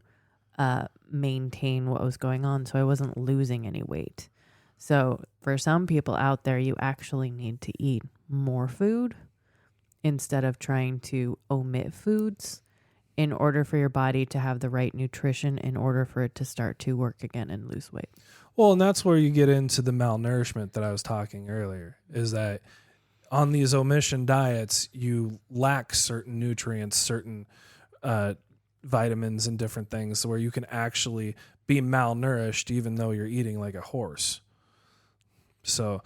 maintain what was going on. So I wasn't losing any weight. So for some people out there, you actually need to eat more food instead of trying to omit foods in order for your body to have the right nutrition in order for it to start to work again and lose weight.
Well, and that's where you get into the malnourishment that I was talking earlier, is that on these omission diets, you lack certain nutrients, certain vitamins and different things where you can actually be malnourished even though you're eating like a horse. So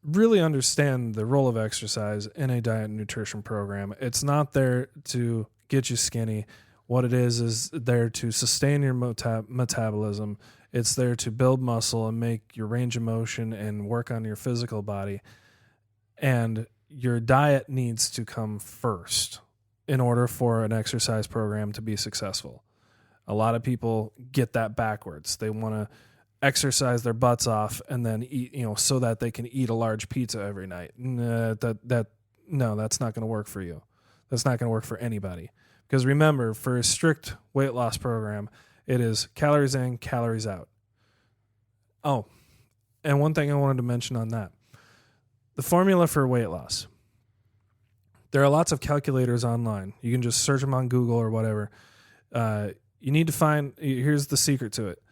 really understand the role of exercise in a diet and nutrition program. It's not there to get you skinny. What it is there to sustain your metabolism. It's there to build muscle and make your range of motion and work on your physical body. And your diet needs to come first in order for an exercise program to be successful. A lot of people get that backwards. They want to exercise their butts off and then eat, so that they can eat a large pizza every night. No, that's not going to work for you. That's not going to work for anybody. Because remember, for a strict weight loss program, it is calories in, calories out. Oh, And one thing I wanted to mention on that, the formula for weight loss. There are lots of calculators online. You can just search them on Google or whatever. You need to find, here's the secret to it.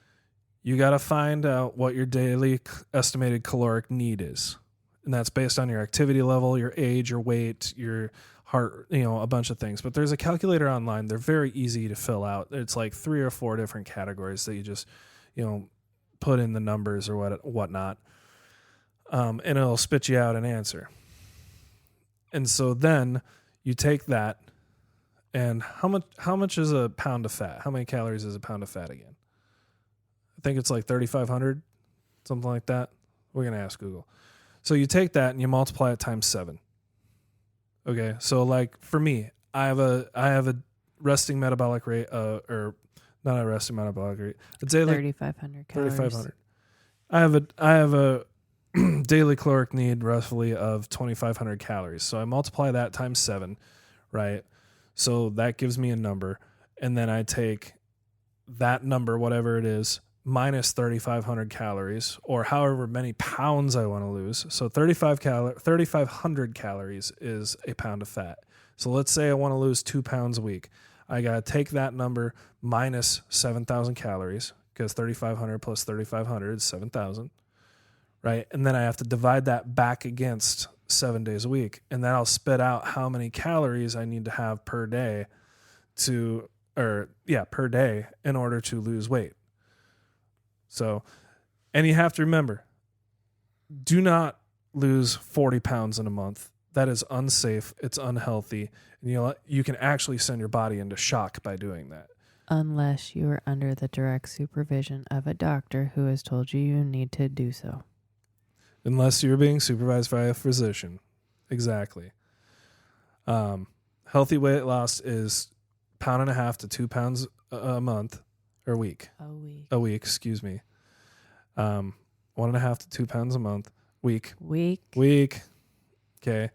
You got to find out what your daily estimated caloric need is. And that's based on your activity level, your age, your weight, your heart, a bunch of things. But there's a calculator online. They're very easy to fill out. It's like 3 or 4 different categories that you just, put in the numbers or whatnot. And it'll spit you out an answer. And so then you take that, and how much is a pound of fat? How many calories is a pound of fat again? I think it's like 3,500, something like that. We're going to ask Google. So you take that and you multiply it times 7. Okay, so like for me, I have a resting metabolic rate, or not a resting metabolic rate. It's
3,500 calories.
3,500. I have a daily caloric need roughly of 2,500 calories. So I multiply that times 7, right? So that gives me a number, and then I take that number, whatever it is, minus 3,500 calories, or however many pounds I want to lose. So 3,500 calories is a pound of fat. So let's say I want to lose 2 pounds a week. I got to take that number minus 7,000 calories, because 3,500 plus 3,500 is 7,000, right? And then I have to divide that back against 7 days a week, and that'll spit out how many calories I need to have per day per day in order to lose weight. So, and you have to remember, do not lose 40 pounds in a month. That is unsafe. It's unhealthy. And you can actually send your body into shock by doing that.
Unless you are under the direct supervision of a doctor who has told you need to do so.
Unless you're being supervised by a physician. Exactly. Healthy weight loss is 1.5 to 2 pounds a month or week. A week, excuse me. 1.5 to 2 pounds a month. Week. Okay.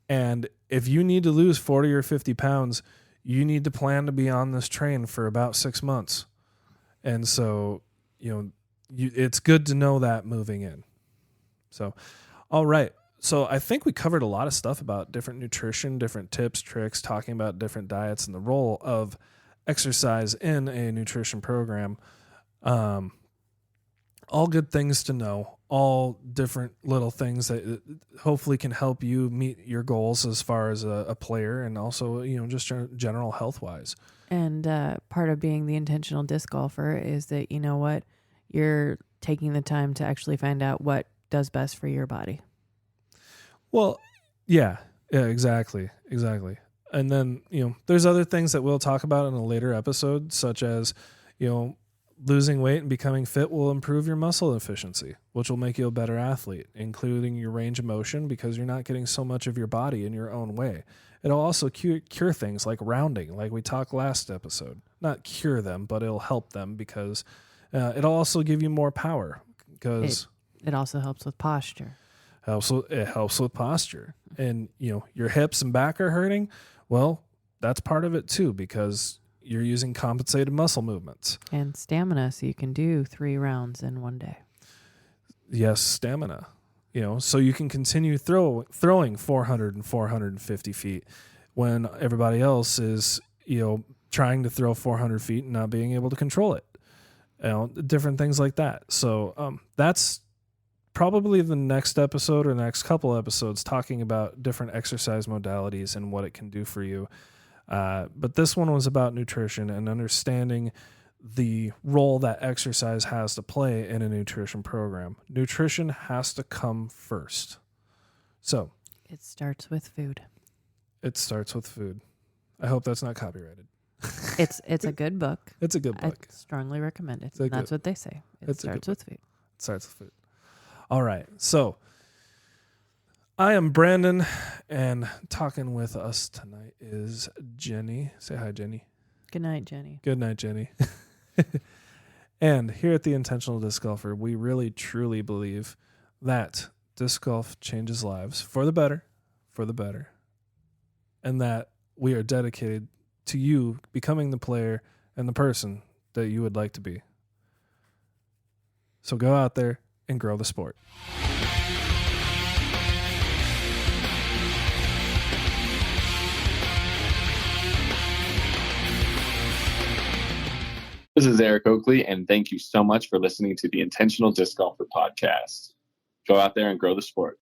And if you need to lose 40 or 50 pounds, you need to plan to be on this train for about 6 months. And so, it's good to know that moving in. So, all right. So I think we covered a lot of stuff about different nutrition, different tips, tricks, talking about different diets and the role of exercise in a nutrition program. All good things to know, all different little things that hopefully can help you meet your goals as far as a player, and also, just general health wise.
And part of being the intentional disc golfer is that, you're taking the time to actually find out what does best for your body.
Well, yeah, exactly. And then, there's other things that we'll talk about in a later episode, such as, losing weight and becoming fit will improve your muscle efficiency, which will make you a better athlete, including your range of motion, because you're not getting so much of your body in your own way. It'll also cure things like rounding, like we talked last episode. Not cure them, but it'll help them, because it'll also give you more power, because
it also helps with posture.
It helps with posture. And, your hips and back are hurting. Well, that's part of it too, because you're using compensated muscle movements.
And stamina, so you can do 3 rounds in one day.
Yes, stamina. So you can continue throwing 400 and 450 feet when everybody else is, trying to throw 400 feet and not being able to control it. Different things like that. So that's probably the next episode or the next couple episodes, talking about different exercise modalities and what it can do for you. But this one was about nutrition and understanding the role that exercise has to play in a nutrition program. Nutrition has to come first. So
it starts with food.
I hope that's not copyrighted.
It's a good book.
It's a good book.
I strongly recommend it. That's what they say. It starts with food.
It starts with food. All right. So I am Brandon, and talking with us tonight is Jenny. Say hi, Jenny.
Good night, Jenny.
Good night, Jenny. And here at the Intentional Disc Golfer, we really, truly believe that disc golf changes lives for the better, and that we are dedicated to you becoming the player and the person that you would like to be. So go out there and grow the sport.
This is Eric Oakley, and thank you so much for listening to the Intentional Disc Golfer podcast. Go out there and grow the sport.